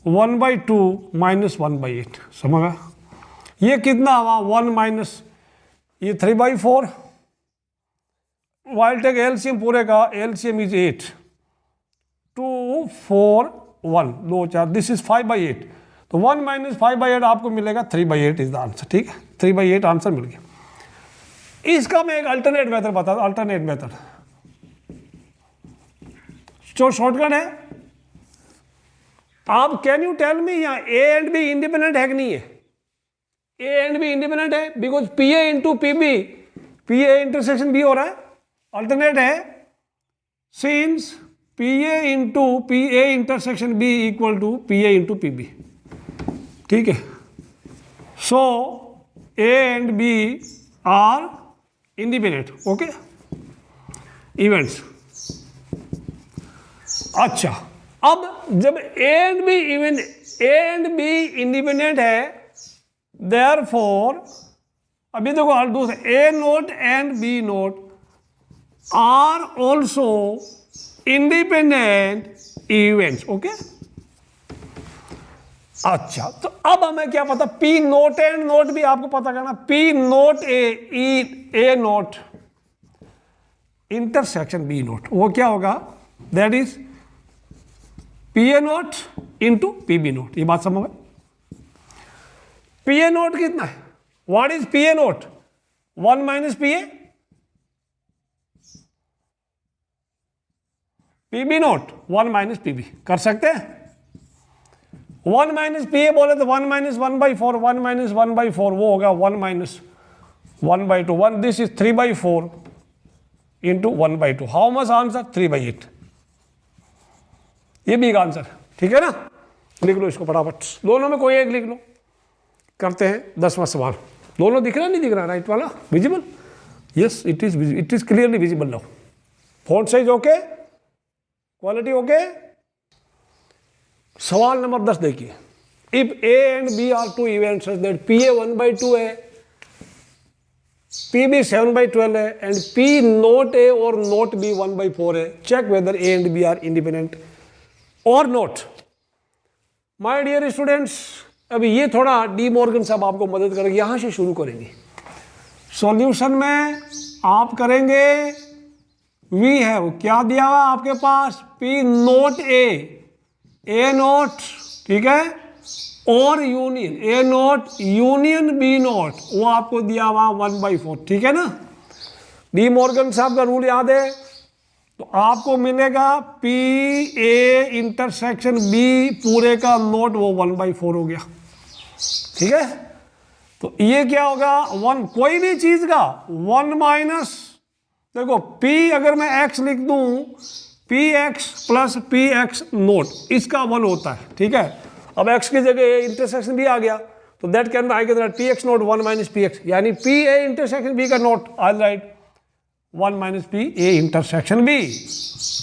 S1: 1/2 minus 1/8। समझ आया? ये कितना हुआ? 1 माइनस ये 3/4। वाइल टेक एलसीएम पूरे का, एलसीएम इज 8, 2 4 1 2 4, दिस इज 5/8। तो 1 माइनस 5/8 आपको मिलेगा 3/8 इज द आंसर, ठीक है? 3/8 आंसर मिल गया। इसका मैं एक अल्टरनेट मेथड बता दूं, अल्टरनेट मेथड। शॉर्टकट है। आप कैन यू टेल मी यहाँ ए एंड बी इंडिपेंडेंट है कि नहीं है? ए एंड बी इंडिपेंडेंट है because P A into P B, P A intersection B हो रहा है, अल्टरनेट है since P A into P A intersection B equal to P A into P B. ठीक है, so A and B are independent, okay events. अच्छा, अब जब A and B independent है, देयरफॉर अभी देखो हर दूसरे A not and B not are also independent events, okay. अच्छा, तो अब हमें क्या पता, पी नोट एंड नोट भी आपको पता करना, P not A not intersection B not, वो क्या होगा, that is P A not into P B not. ये बात समझ में? पी ए नोट कितना है? What is P A not? 1 minus P A, P B not 1 minus P B. कर सकते हैं? 1 माइनस पी ए बोले तो 1 माइनस 1/4, 1 माइनस 1/4 वो होगा 1 minus 1/2, 1 this is 3/4 into 1/2। How much answer? 3/8। ये भी एक आंसर, ठीक है ना? लिख लो इसको फटाफट, दोनों में कोई एक लिख लो। करते हैं 10वां सवाल। दोनों दिख रहा नहीं दिख रहा? राइट वाला visible? Yes, it is clearly visible now. Font size okay, quality okay. सवाल नंबर 10 देखिए, if A and B are two events that P A 1/2 है, पी बी 7/12 है एंड पी नोट ए और नोट बी 1/4 है, check whether A and B are independent और not. My dear students, अभी ये थोड़ा डी मॉर्गन साहब आपको मदद करेंगे, यहां से शुरू करेंगे। सॉल्यूशन में आप करेंगे वी हैव क्या दिया हुआ आपके पास, पी नोट ए नोट, ठीक है, और union A not union B not, वो आपको दिया हुआ 1/4, ठीक है ना? डी मॉर्गन साहब का रूल याद है? तो आपको मिलेगा पी ए इंटरसेक्शन बी पूरे का नोट, वो 1/4 हो गया, ठीक है? तो ये क्या होगा, 1 कोई भी चीज का 1 माइनस, देखो P अगर मैं x लिख दूं, px प्लस px नोट, इसका 1 होता है, ठीक है? अब x की जगह इंटरसेक्शन भी आ गया, तो that can be px not 1 minus px, यानी pa इंटरसेक्शन b का not I write 1 minus pa intersection b,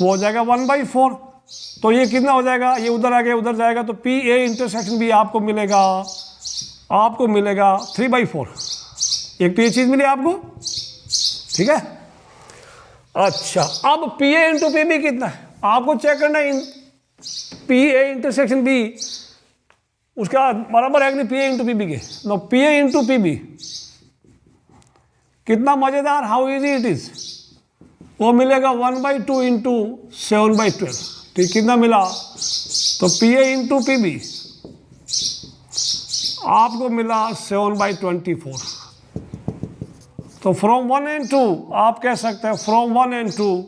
S1: वो हो जाएगा 1/4। तो ये कितना हो जाएगा, ये उधर आ गया उधर जाएगा, तो pa इंटरसेक्शन b आपको मिलेगा 3/4। एक तो ये चीज मिली आपको, ठीक है? अच्छा, अब P A into P B कितना है आपको चेक करना है। पी ए इंटरसेक्शन बी उसका बराबर है कि नहीं P A into P B के? No, P A into P B कितना मजेदार, हाउ इजी इट इज। वो मिलेगा 1/2 इंटू 7/12, ठीक, कितना मिला? तो P A into P B आपको मिला 7/24। तो फ्रॉम 1 and 2 आप कह सकते हैं, from 1 and 2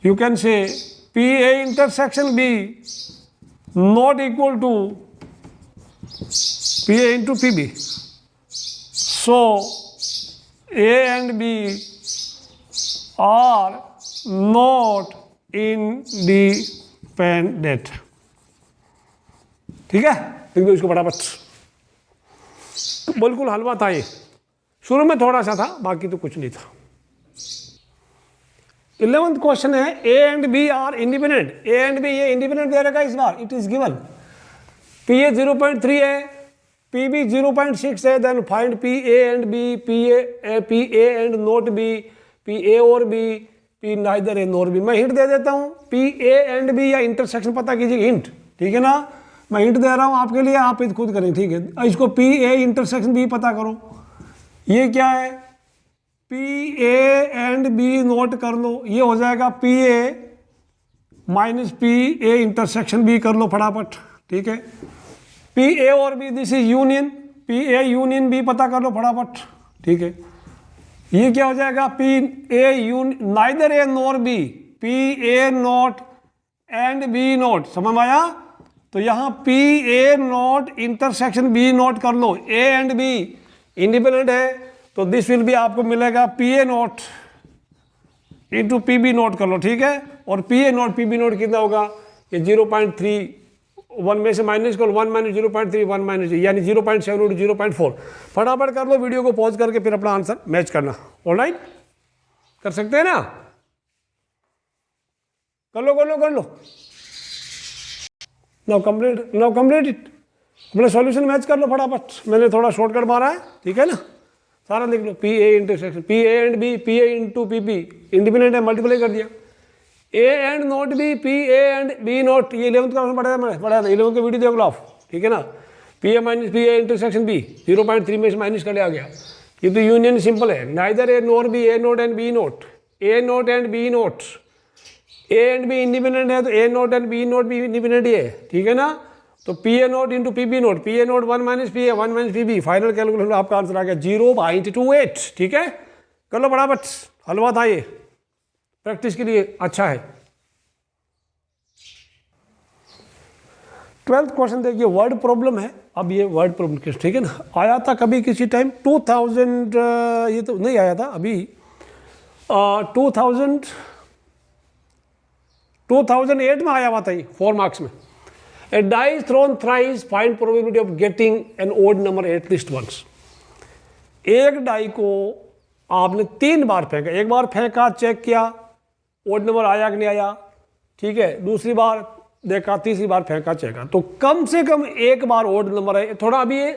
S1: you can say P A intersection B not equal to P A into P B. So A and B are not independent, ठीक है? लिख दो इसको फटाफट, बिल्कुल हलवा था ये, शुरू में थोड़ा सा था, बाकी तो कुछ नहीं था। 11th क्वेश्चन है, A and B are independent, A and B ये इंडिपेंडेंट दे रखा इस बार, it is given P A 0.3 है, पी बी 0.6 है, then find P A and B, P A and not B, P A और B, P neither A nor B. मैं hint दे देता हूँ, पी ए एंड बी या intersection पता कीजिए, हिंट, ठीक है ना? मैं हिंट दे रहा हूँ आपके लिए, आप खुद करें, ठीक है? इसको पी ए इंटरसेक्शन बी पता करो, ये क्या है, P A and B not कर लो, ये हो जाएगा P A minus P A intersection B कर लो फटाफट, ठीक है? पी ए और B this is union, P A union B पता कर लो फटाफट, ठीक है? ये क्या हो जाएगा, P A neither A nor B, P A not and B not, समझ में आया? तो यहां P A not intersection B not कर लो, ए एंड बी इंडिपेंडेंट है, तो दिस विल बी आपको मिलेगा P A not into P B not कर लो, ठीक है। और P A not P B not कितना होगा? ये 0.3, 1 में से माइनस करो, 1 माइनस 0.3, 1 माइनस यानी 0.7 0.4। फटाफट कर लो, वीडियो को पॉज करके फिर अपना आंसर मैच करना। ऑलराइट, कर सकते हैं ना? कर लो कर लो कर लो। Now complete it. अपना सॉल्यूशन मैच कर लो फटाफट, मैंने थोड़ा शॉर्टकट मारा है, ठीक है ना? सारा लिख लो, P A intersection P A and B, P A into P B independent है, मल्टीप्लाई कर दिया। A and not B, P A and B not, ये 11th क्लास में पढ़ाया था, 11th का वीडियो देख लो आप, ठीक है ना? P A minus P A intersection B 0.3 में से माइनस कर लिया गया। ये तो यूनियन सिंपल है, neither A nor B, A not and B not, A not and B not, A and B independent है तो A not and B not भी इंडिपेंडेंट ही है, ठीक है ना? तो P A not into P B not, P A not 1 minus P A, 1 minus P B, final calculation आपका आंसर आ गया 0.28, ठीक है? कर लो फटाफट, हलवा था ये, प्रैक्टिस के लिए अच्छा है। 12th क्वेश्चन देखिए, वर्ड प्रॉब्लम है। अब ये वर्ड प्रॉब्लम, ठीक है ना? आया था कभी किसी टाइम 2000, ये तो नहीं आया था अभी, 2008 में आया हुआ था ये, 4 मार्क्स में। A die is thrown thrice, find probability of getting an odd number at least once. एक डाई को आपने 3 बार फेंका, एक बार फेंका चेक किया ओड नंबर आया कि नहीं आया, ठीक है? दूसरी बार देखा, तीसरी बार फेंका चेक किया, तो कम से कम एक बार ओड नंबर है। थोड़ा अभी ये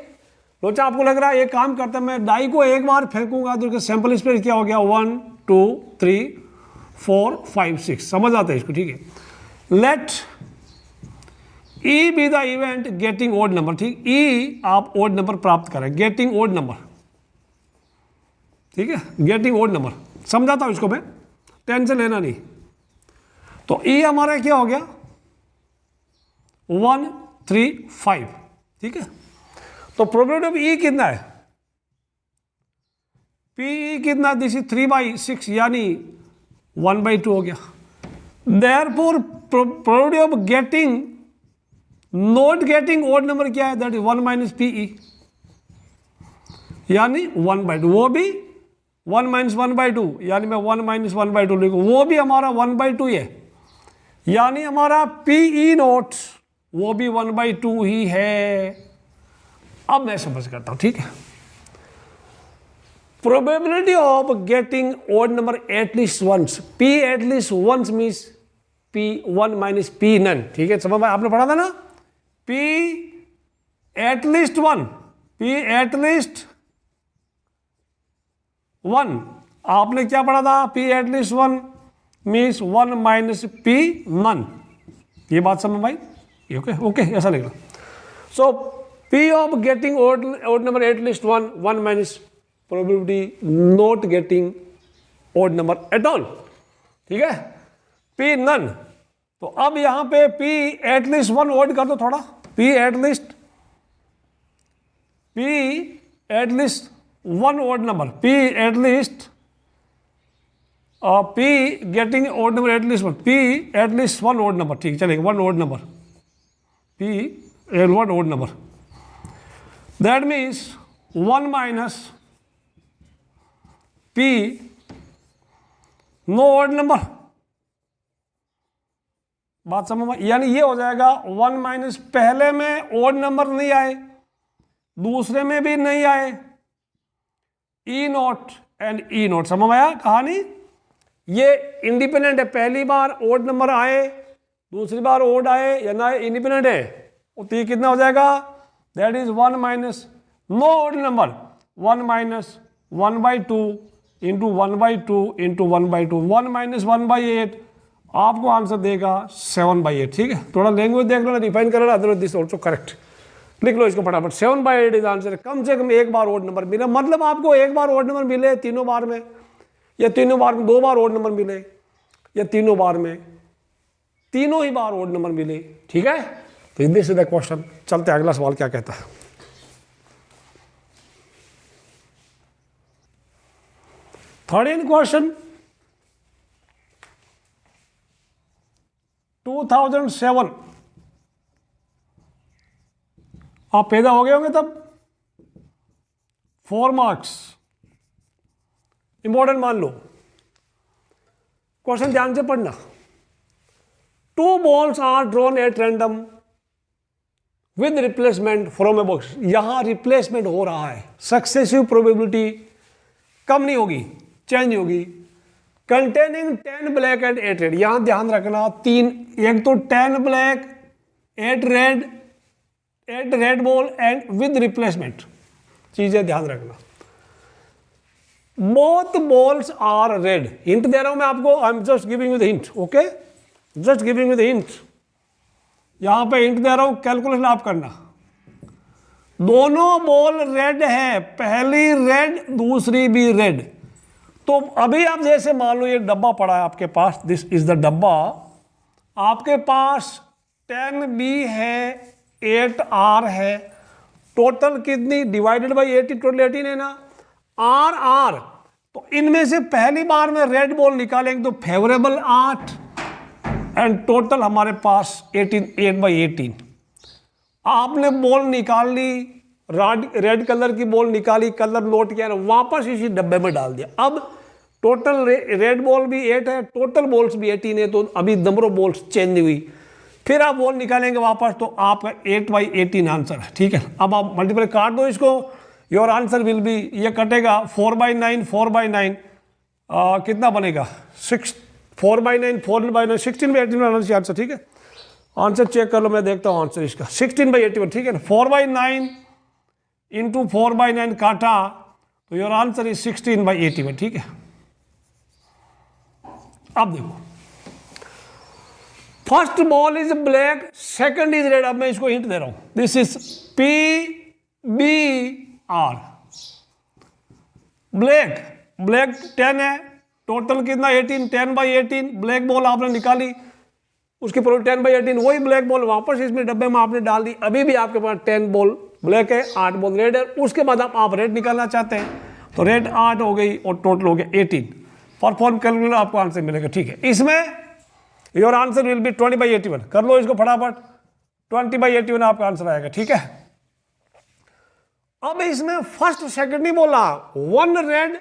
S1: लोचा आपको लग रहा है, एक काम करता है, मैं डाई को एक बार फेंकूंगा तो सैंपल स्पेस क्या हो गया, 1 2 3 4 5 6, समझ आता है इसको, ठीक है? Let E be the event getting odd number, ठीक? ई आप ओड नंबर प्राप्त करें, गेटिंग ओड नंबर, ठीक है? गेटिंग ओड नंबर समझाता हूं इसको मैं, टेंशन लेना नहीं। तो ई हमारा क्या हो गया, 1 3 5, ठीक है? तो प्रोबेबिलिटी ऑफ ई कितना है, पी कितना, दिस इज 3/6 यानी 1/2 हो गया। Therefore probability of getting not getting odd number क्या है, that is 1 minus P E यानी 1/2, वो भी 1 माइनस 1/2 यानी मैं 1 माइनस 1/2 लिखूँ, वो भी हमारा 1/2 ही है, यानी हमारा पी ई नोट वो भी 1/2 ही है। अब मैं समझ करता हूं, ठीक है? Probability of getting odd number at least once, P at least once means P 1 minus P none, ठीक है? समझ में आपने पढ़ा था ना, पी एटलीस्ट 1, पी एटलीस्ट 1, आपने क्या पढ़ा था, P at least 1 means 1 minus P none, ये बात समझ भाई? ओके ओके, ऐसा लिख लो। So P of getting odd number at least 1, 1 minus probability not getting odd number at all, ठीक है? पी नन, तो अब यहां पे पी एटलीस्ट 1 ओड कर दो थोड़ा, P at least 1 odd number, P at least P getting odd number at least 1, P at least 1 odd number, ठीक चलेगा, 1 odd number, P 1 odd number, that means 1 minus P no odd number, बात समझ में? यानी ये हो जाएगा 1 माइनस, पहले में ओड नंबर नहीं आए, दूसरे में भी नहीं आए, ई नोट एंड ई नोट, समझ में आया कहानी? ये इंडिपेंडेंट है, पहली बार ओड नंबर आए, दूसरी बार ओड आए या ना, इंडिपेंडेंट है, तो ये कितना हो जाएगा, that is 1 minus no odd number, 1 minus 1/2 into 1/2 into 1/2, 1 minus 1/8 आपको आंसर देगा 7/8, ठीक है? थोड़ा लैंग्वेज देख लो, डिफाइन कर लो, अदरवाइज दिस ऑल्सो करेक्ट, लिख लो इसको फटाफट, 7/8 इज आंसर। कम से कम एक बार ओड नंबर मिले, मतलब आपको एक बार ओड नंबर मिले तीनों बार में, या तीनों बार में 2 बार ओड नंबर मिले, या तीनों बार में तीनों ही बार ओड नंबर मिले, ठीक है? तो दिस इज द क्वेश्चन। चलते अगला सवाल क्या कहता है। थर्ड इन क्वेश्चन, 2007 आप पैदा हो गए होंगे तब। 4 मार्क्स इंपॉर्टेंट मान लो। क्वेश्चन ध्यान से पढ़ना। 2 balls are drawn at random with replacement from a box. यहां रिप्लेसमेंट हो रहा है, सक्सेसिव प्रोबेबिलिटी कम नहीं होगी, चेंज होगी। Containing 10 black and 8 red. यहां ध्यान रखना 3, एक तो 10 black 8 red ball and with replacement, चीजें ध्यान रखना। Both balls are red. Hint दे रहा हूं मैं आपको, I am just giving you the hint, okay, just giving you the hint. यहां पे हिंट दे रहा हूं, कैलकुलेशन आप करना। दोनों बॉल रेड है, पहली रेड दूसरी भी रेड। तो अभी आप जैसे मान लो ये डब्बा पड़ा है आपके पास, दिस इज द डब्बा, आपके पास 10 बी है 8 आर है, टोटल कितनी डिवाइडेड बाई 80, टोटल 18 है ना, आर। तो इनमें से पहली बार में रेड बॉल निकालेंगे तो फेवरेबल 8 एंड टोटल हमारे पास 18, 8/18। आपने बॉल निकाल ली, रेड कलर की बॉल निकाली, कलर नोट किया, वापस इसी डब्बे में डाल दिया। अब टोटल रेड बॉल भी 8 है, टोटल बॉल्स भी 18 है, तो अभी नंबर ऑफ बॉल्स चेंज हुई। फिर आप बॉल निकालेंगे वापस तो आपका 8/18 आंसर है, ठीक है। अब आप मल्टीप्लाई काट दो इसको, योर आंसर विल बी, ये कटेगा 4/9, 4/9 कितना बनेगा 4/9, 4/9 16/18 आंसर, ठीक है। आंसर चेक कर लो, मैं देखता हूँ आंसर इसका 16/81, ठीक है ना। 4/9 इंटू 4/9 काटा तो योर आंसर इज 16/81, ठीक है। अब देखो, first ball is black, second is red. अब मैं इसको हिंट दे रहा हूं, दिस इज PBR। ब्लैक 10 है, टोटल कितना 18, 10/18। ब्लैक बॉल आपने निकाली, उसकी प्रोडक्ट 10/18, वही ब्लैक बॉल वापस इसमें डब्बे में आपने डाल दी। अभी भी आपके पास 10 बॉल ब्लैक है, 8 बॉल रेड है। उसके बाद आप रेड निकालना चाहते हैं तो रेड 8 हो गई और टोटल हो गया 18। परफॉर्म कैलकुलेटर आपको आंसर मिलेगा, ठीक है। इसमें योर आंसर विल बी 20/81। कर लो इसको फटाफट, 20/81 आपका आंसर आएगा, ठीक है। अब इसमें फर्स्ट सेकंड नहीं बोला, 1 red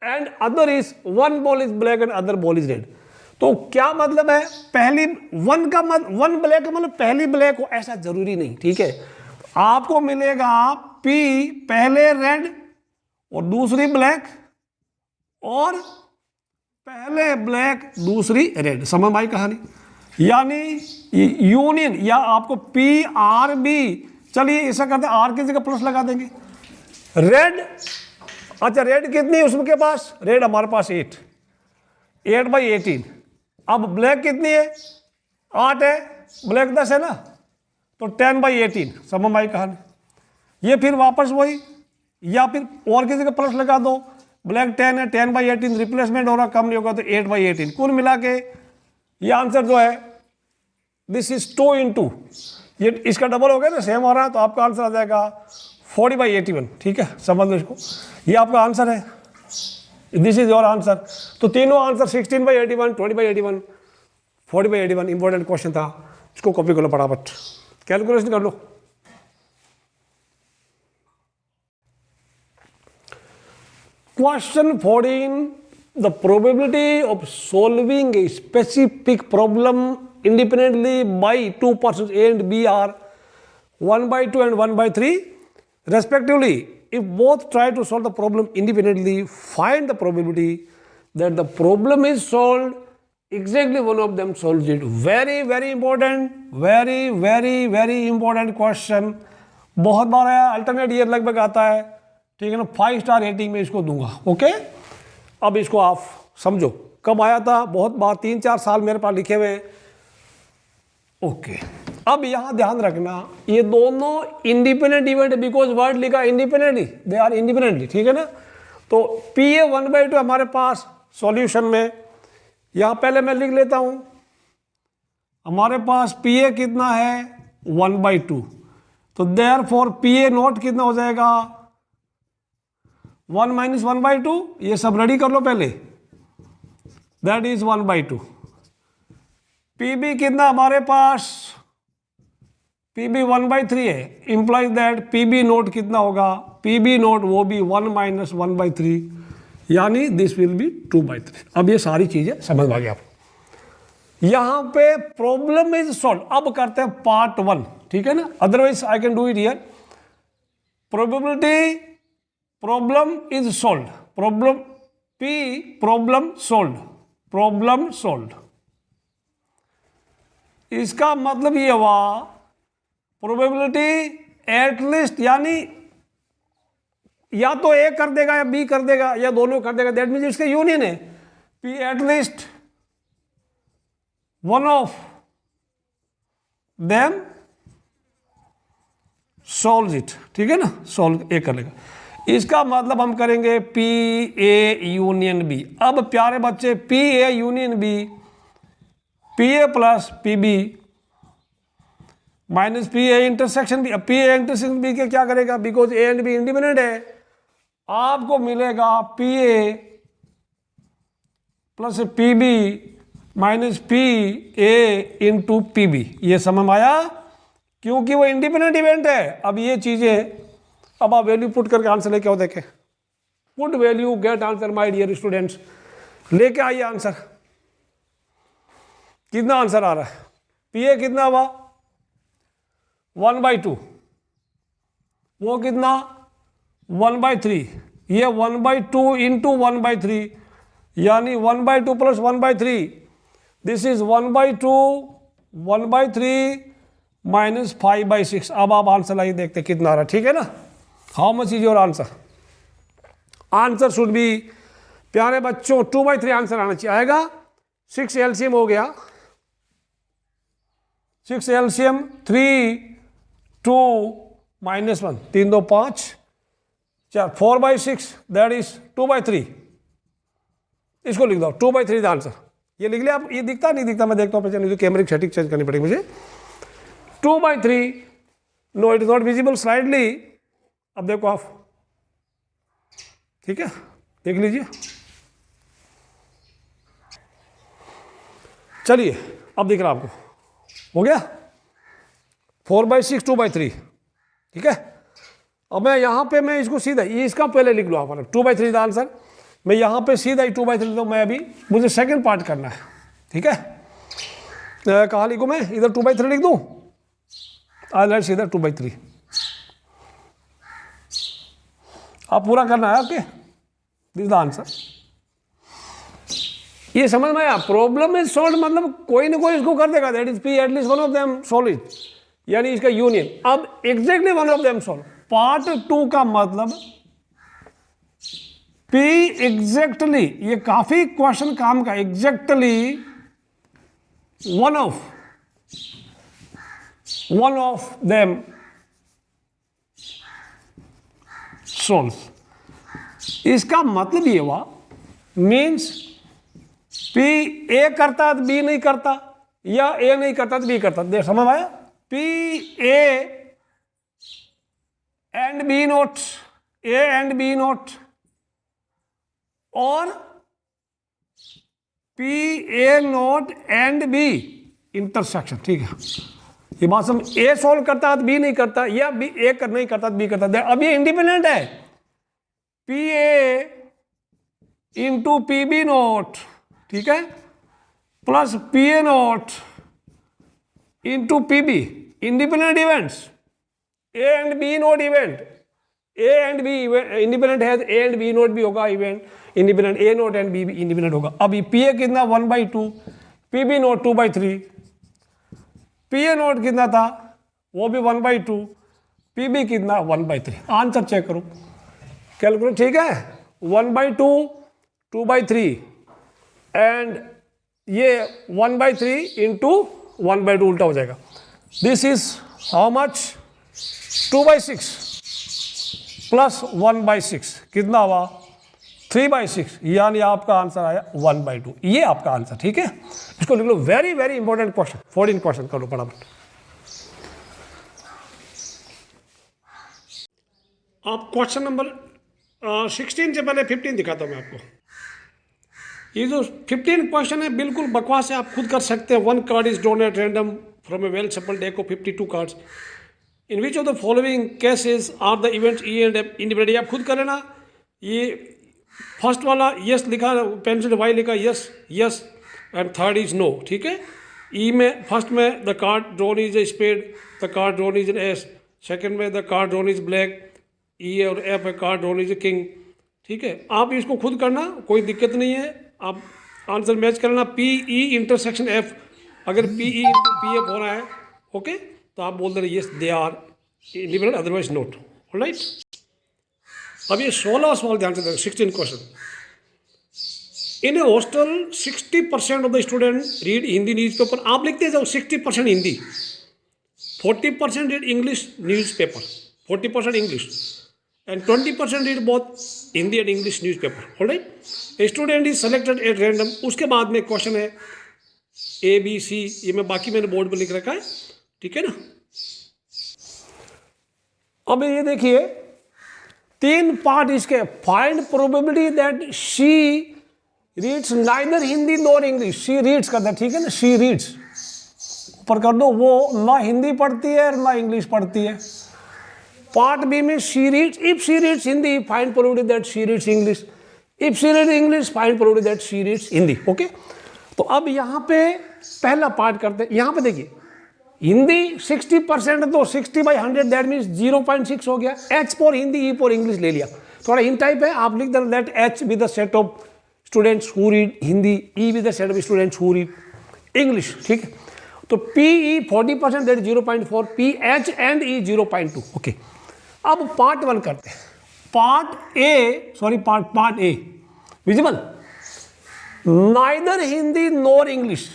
S1: and other is 1 ball is black and other ball is red. तो क्या मतलब है, पहली 1 का मतलब 1 ब्लैक का मतलब पहली ब्लैक हो, ऐसा जरूरी नहीं, ठीक है। आपको मिलेगा P पहले रेड और दूसरी ब्लैक, और पहले ब्लैक दूसरी रेड, समझ में आई कहानी। यानी यूनियन, या आपको PRB, चलिए ऐसा करते हैं, R की जगह प्लस लगा देंगे। रेड, अच्छा रेड कितनी है उसके पास, रेड हमारे पास 8/18। अब ब्लैक कितनी है, 8 है, ब्लैक 10 है ना, तो 10/18, समझ में आई कहानी। ये फिर वापस वही, या फिर और किसी का प्लस लगा दो, ब्लैक 10 है, 10/18 रिप्लेसमेंट हो रहा, कम नहीं होगा तो 8/18। कुल मिला के ये आंसर जो है दिस इज 2 into, ये इसका डबल हो गया ना, सेम हो रहा है, तो आपका आंसर आ जाएगा 40/81, ठीक है। समझ लो इसको, ये आपका आंसर है, दिस इज योर आंसर। तो तीनों आंसर 16/81, 20/81, 40/81 इंपॉर्टेंट क्वेश्चन था। इसको कॉपी कर लो फटाफट, कैलकुलेशन कर लो। Question 14, the probability of solving a specific problem independently by 2 persons A and B are 1/2 and 1/3 respectively. If both try to solve the problem independently, find the probability that the problem is solved, exactly one of them solves it. Very very important, very important question। बहुत बार है, alternate year लगभग आता है, ठीक है ना। 5 star rating में इसको दूंगा, ओके। अब इसको आप समझो, कब आया था, बहुत बार 3-4 साल मेरे पास लिखे हुए, ओके। अब यहां ध्यान रखना, ये दोनों इंडिपेंडेंट इवेंट है, बिकॉज वर्ड लिखा इंडिपेंडेंटली, दे आर इंडिपेंडेंटली, ठीक है ना। तो PA 1/2 हमारे पास सॉल्यूशन में, यहां पहले मैं लिख लेता हूं, हमारे पास PA कितना है 1/2, तो देयरफॉर PA नोट कितना हो जाएगा 1 - 1/2, ये सब रेडी कर लो पहले, दैट इज 1/2। PB कितना हमारे पास, PB 1/3 है, इंप्लाइज दैट PB नोट कितना होगा, PB नोट वो भी 1 - 1/3, यानी दिस विल बी 2/3। अब ये सारी चीजें समझ में आ गई आपको। यहां पे प्रॉब्लम इज सॉल्व। अब करते हैं पार्ट 1, ठीक है ना, otherwise I can do it here. Probability problem is solve, problem P problem sold, problem sold. इसका मतलब ये हुआ प्रोबेबिलिटी एटलीस्ट, यानी या तो A कर देगा या B कर देगा या दोनों कर देगा, दैट मीन्स इसका यूनियन है। P at least one of them solve it, ठीक है ना, सॉल्व A कर लेगा। इसका मतलब हम करेंगे P A यूनियन B। अब प्यारे बच्चे P A union B, P A plus P B minus P A intersection B। अब P A इंटरसेक्शन B के क्या करेगा, because A and B independent है, आपको मिलेगा P A plus P B minus P A into P B। ये समझ आया, क्योंकि वो इंडिपेंडेंट इवेंट है। अब ये चीजें, अब आप वैल्यू पुट करके आंसर लेके आओ, देखें, put value get answer my dear students. लेके आइए आंसर, कितना आंसर आ रहा है, P A कितना हुआ 1/2, वो कितना 1/3, ये 1/2 इंटू 1/3, यानी 1/2 प्लस 1/3, दिस इज 1/2 1/3 माइनस 5/6। अब आप आंसर लाइए, देखते कितना आ रहा है, ठीक है ना। How much is your answer, answer should be, प्यारे बच्चों 2/3 आंसर आना चाहिए, आएगा। 6 LCM हो गया, 6 LCM 3 2 -1, 3 2 5 4, 4/6 दैट इज 2/3। इसको लिख दो 2/3 द आंसर। ये लिख लिया आप, ये दिखता नहीं दिखता, मैं देखता हूँ पहले, नहीं तो कैमरे की सेटिंग चेंज करनी पड़ेगी मुझे। 2/3, no it is not visible slightly. अब देखो आप, ठीक है, देख लीजिए। चलिए अब दिख रहा आपको, हो गया 4/6 2/3, ठीक है। अब मैं यहां पे, मैं इसको सीधा, ये इसका पहले लिख लो आप, 2/3 का आंसर। मैं यहां पे सीधा ही 2/3 तो मैं अभी, मुझे सेकंड पार्ट करना है, ठीक है। कहाँ लिखूं मैं, इधर 2/3 लिख दूं, आज लेट्स इधर 2/3, आप पूरा करना है, ओके, दिस द आंसर। ये समझ में आया, प्रॉब्लम इज सॉल्व, मतलब कोई ना कोई इसको कर देगा, that is P at least one of them solve it, यानी इसका यूनियन। अब exactly one of them solve, part 2 का मतलब P एग्जैक्टली, ये काफी क्वेश्चन काम का, exactly one of them solve. इसका मतलब ये हुआ, मीन्स P A करता तो B नहीं करता, या A नहीं करता तो B करता, देख समझ आया। P A and B note, A and B note, और P A note and B intersection, ठीक है। ये बात समझ, A सॉल्व करता है तो B नहीं करता, या B A कर नहीं करता तो B करता। अब ये इंडिपेंडेंट है, P A into P B note, ठीक है, plus P A note into P B, independent events, A and B note event, A and B independent है, A एंड B नोट भी होगा event independent, A note and B भी independent होगा। अब P A कितना 1/2, P B note 2/3, P A note कितना था, वो भी 1/2, P B कितना 1/3। आंसर चेक करो, कैलकुलेट, ठीक है, 1/2 2/3 एंड ये 1/3 इंटू 1/2 उल्टा हो जाएगा। This is how much, 2/6 plus 1/6 कितना हुआ 3/6, यानी आपका आंसर आया 1/2। ये आपका आंसर, ठीक है। इसको लिख लो, very very important question, 14 question कर लो फटाफट। आप क्वेश्चन नंबर 16 से पहले 15 दिखाता हूं मैं आपको। ये जो 15 क्वेश्चन है बिल्कुल बकवास है, आप खुद कर सकते हैं. 1 card is drawn at random from a well shuffled deck of 52 cards. In which of the following cases are the events E and F independent. आप खुद कर लेना. ये फर्स्ट वाला यस लिखा, पेंसिल वाई लिखा yes yes, and third is no. ठीक है. ई में फर्स्ट में the card drawn is a spade, the card drawn is an ace. Second में the card drawn is black. E और एफ है card drawn is a king. ठीक है. आप इसको खुद करना, कोई दिक्कत नहीं है. आप आंसर मैच करना. पी ई इंटरसेक्शन एफ, अगर P E into P F हो रहा है ओके, तो आप बोल दे yes they are independent, otherwise not. All right. अब ये 16वां सवाल ध्यान से देखो. 16 question. In a hostel 60% of the student read Hindi newspaper. आप लिखते जाओ 60% Hindi, 40% read English newspaper, 40% English, and 20% read both Hindi and English newspaper. Alright. Student is selected at random. उसके बाद में क्वेश्चन है ए बी सी, ये मैं बाकी मैंने बोर्ड पर लिख रखा है. ठीक है ना. अब ये देखिए 3 पार्ट इसके. Find probability that she reads neither Hindi nor English. She reads करता है. ठीक है ना. शी रीड्स ऊपर कर दो. वो ना हिंदी पढ़ती है और ना इंग्लिश पढ़ती है. पार्ट बी में she reads. If she reads Hindi find probability that she reads English. If she reads English find probability that she reads Hindi. Okay. तो अब यहाँ पे पहला पार्ट करते हैं. यहाँ पे देखिए हिंदी 60% तो 60/100 दैट मीन्स 0.6 हो गया. H for Hindi, E for English ले लिया. थोड़ा इन टाइप है, आप लिख देना that H with the set of students who read Hindi, E with the set of students who read English. ठीक है. तो P E 40% that 0.4, P H and E 0.2. Okay. अब पार्ट 1 करते हैं. Part A visible. Neither Hindi nor English.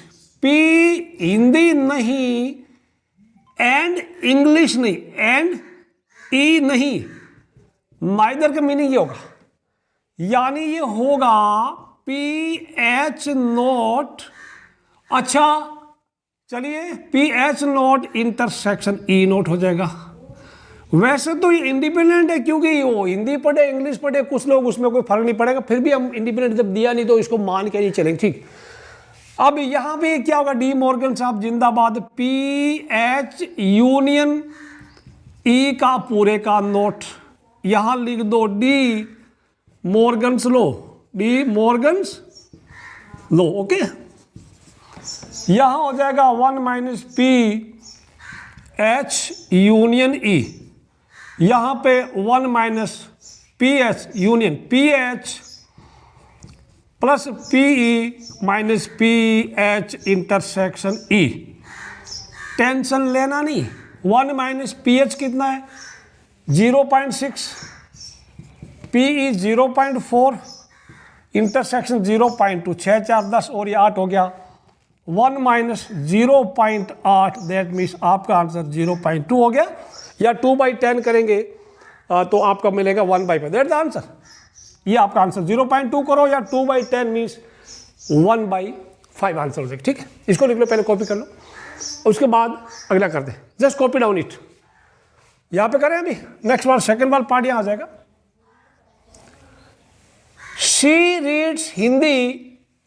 S1: P Hindi नहीं and English नहीं and ई नहीं. Neither का मीनिंग ये होगा, यानी ये होगा पी एच नॉट. अच्छा चलिए P H not intersection E not हो जाएगा. वैसे तो ये इंडिपेंडेंट है क्योंकि वो हिंदी पढ़े इंग्लिश पढ़े, कुछ लोग उसमें कोई फर्क नहीं पड़ेगा. फिर भी हम इंडिपेंडेंट जब दिया नहीं तो इसको मान के नहीं चलेंगे. ठीक. अब यहाँ पे क्या होगा, डी मॉर्गन साहब जिंदाबाद. पी एच यूनियन ई का पूरे का नोट. यहाँ लिख दो डी मॉर्गन्स लो, डी मॉर्गन्स लो. ओके. यहाँ हो जाएगा 1 - पी एच यूनियन ई. यहाँ पे 1 - P H union P H plus P E minus P H intersection E. Tension लेना नहीं. 1 - पी एच कितना है 0.6, पी ई 0.4, इंटरसेक्शन 0.2. 6 4 10 और ये 8 हो गया. 1 - 0.8 दैट मीन्स आपका आंसर 0.2 हो गया. या 2/10 करेंगे तो आपका मिलेगा 1/5. That the answer. ये आपका आंसर 0.2 करो या 2/10 मीन्स 1/5 आंसर हो जाएगा. ठीक है. इसको लिख लो, पहले कॉपी कर लो, उसके बाद अगला कर दे. Just copy down it. यहाँ पे करें अभी. नेक्स्ट बार सेकेंड बार पार्ट यहाँ आ जाएगा. शी रीड्स हिंदी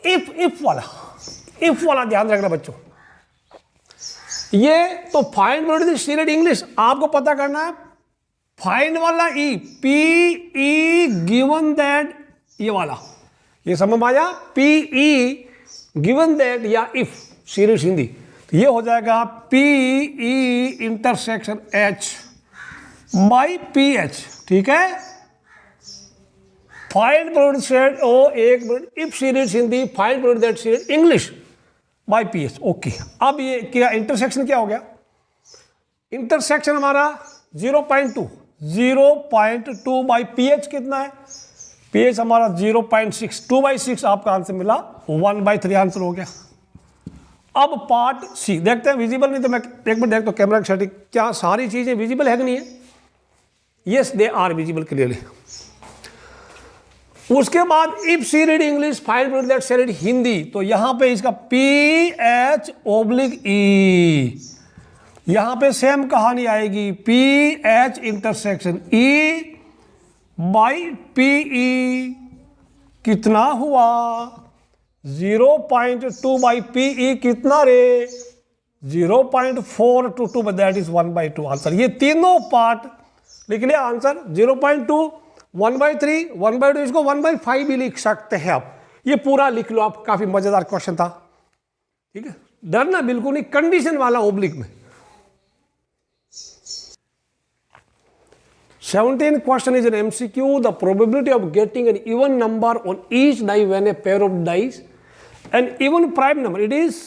S1: इफ वाला ध्यान रखना बच्चों. ये तो find probability she read English आपको पता करना है. फाइंड वाला ई, पी ई गिवन दैट, ये वाला ये समझ में आया. पी ई गिवन दैट या इफ शी रीड्स हिंदी, तो ये हो जाएगा P E intersection H by P H. ठीक है. फाइंड प्रोबेबिलिटी सेट ओ एक minute if she reads Hindi, find probability that she read English by P H. Okay. अब ये क्या इंटरसेक्शन क्या हो गया. इंटरसेक्शन हमारा 0.2 बाई पी एच कितना है, पी एच हमारा 0.6. 2/6 आपका आंसर मिला. 1/3 आंसर हो गया. अब पार्ट सी देखते हैं. विजिबल नहीं तो मैं एक बार देखता हूँ कैमरा की सेटिंग, क्या सारी चीजें विजिबल है कि नहीं है. Yes they are visible clearly. उसके बाद if she read English find probability that she read Hindi, तो यहां पे इसका पी एच ओब्लिक ई. यहां पे सेम कहानी आएगी. P H intersection E by P E कितना हुआ 0.2 बाई पी ई कितना रे 0.422, दैट इज 1/2 आंसर। ये तीनों पार्ट लिख लिया आंसर 0.2, 1/3, 1/2, इसको 1/5 भी लिख सकते हैं आप। ये पूरा लिख लो आप, काफी मजेदार क्वेश्चन था, ठीक है। डरना बिल्कुल नहीं, कंडीशन वाला ओब्लिक में। 17th question is an MCQ. The probability of getting an even number on each die when a pair of dice, an even prime number. It is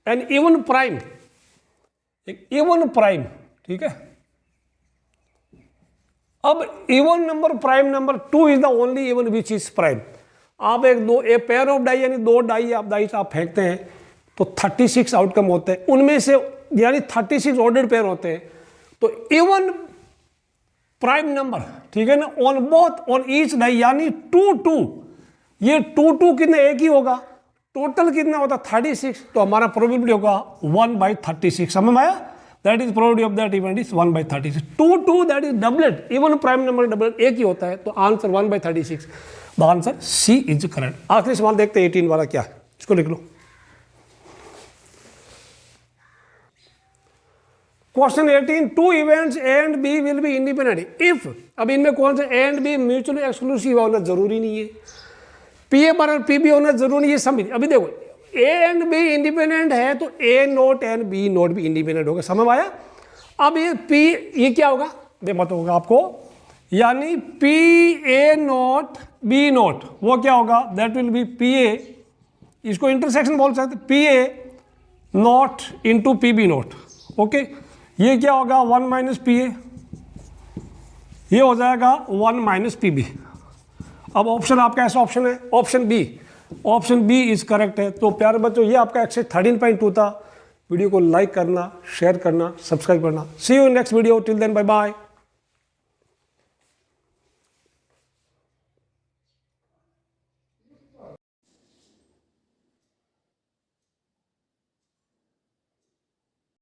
S1: an even prime. एक even prime, ठीक है। अब even number prime number 2 is the only even which is prime. आप a pair of die यानी 2 die आप फेंकते हैं तो 36 आउटकम होते हैं, उनमें से यानी 36 ऑर्डर्ड पेयर होते हैं। तो इवन प्राइम नंबर, ठीक है ना, on both on each die यानी 2 ये 2 कितने एक ही होगा, टोटल कितना होता 36, तो हमारा प्रोबेबिलिटी होगा 1/36। समझ में आया? That is probability of that event is 1/36। 2 that is doublet, even prime number doublet एक ही होता है, तो answer 1/36। The answer C is correct. आखिरी सवाल देखते हैं 18 वाला क्या है, इसको लिख लो। Question 18, 2 events A and B will be independent if, अब इनमें कौन से A and B mutually exclusive होना जरूरी नहीं है, पी ए बराबर पी बी होना जरूरी नहीं है। समझ, अभी देखो ए एंड बी इंडिपेंडेंट है तो A not and B not भी इंडिपेंडेंट होगा। समझ आया? अब ये पी, ये क्या होगा मत होगा आपको, यानी P A not B not, वो क्या होगा, that will be P A, इसको इंटरसेक्शन बोल सकते, P A not into P B not. Okay, ये क्या होगा 1 माइनस पी ए, ये हो जाएगा 1 माइनस पी बी। अब ऑप्शन आपका ऐसा ऑप्शन है, ऑप्शन बी इज करेक्ट है। तो प्यारे बच्चों, ये आपका एक्सरसाइज 13.2 था। वीडियो को लाइक करना, शेयर करना, सब्सक्राइब करना। See you in next video, till then bye bye.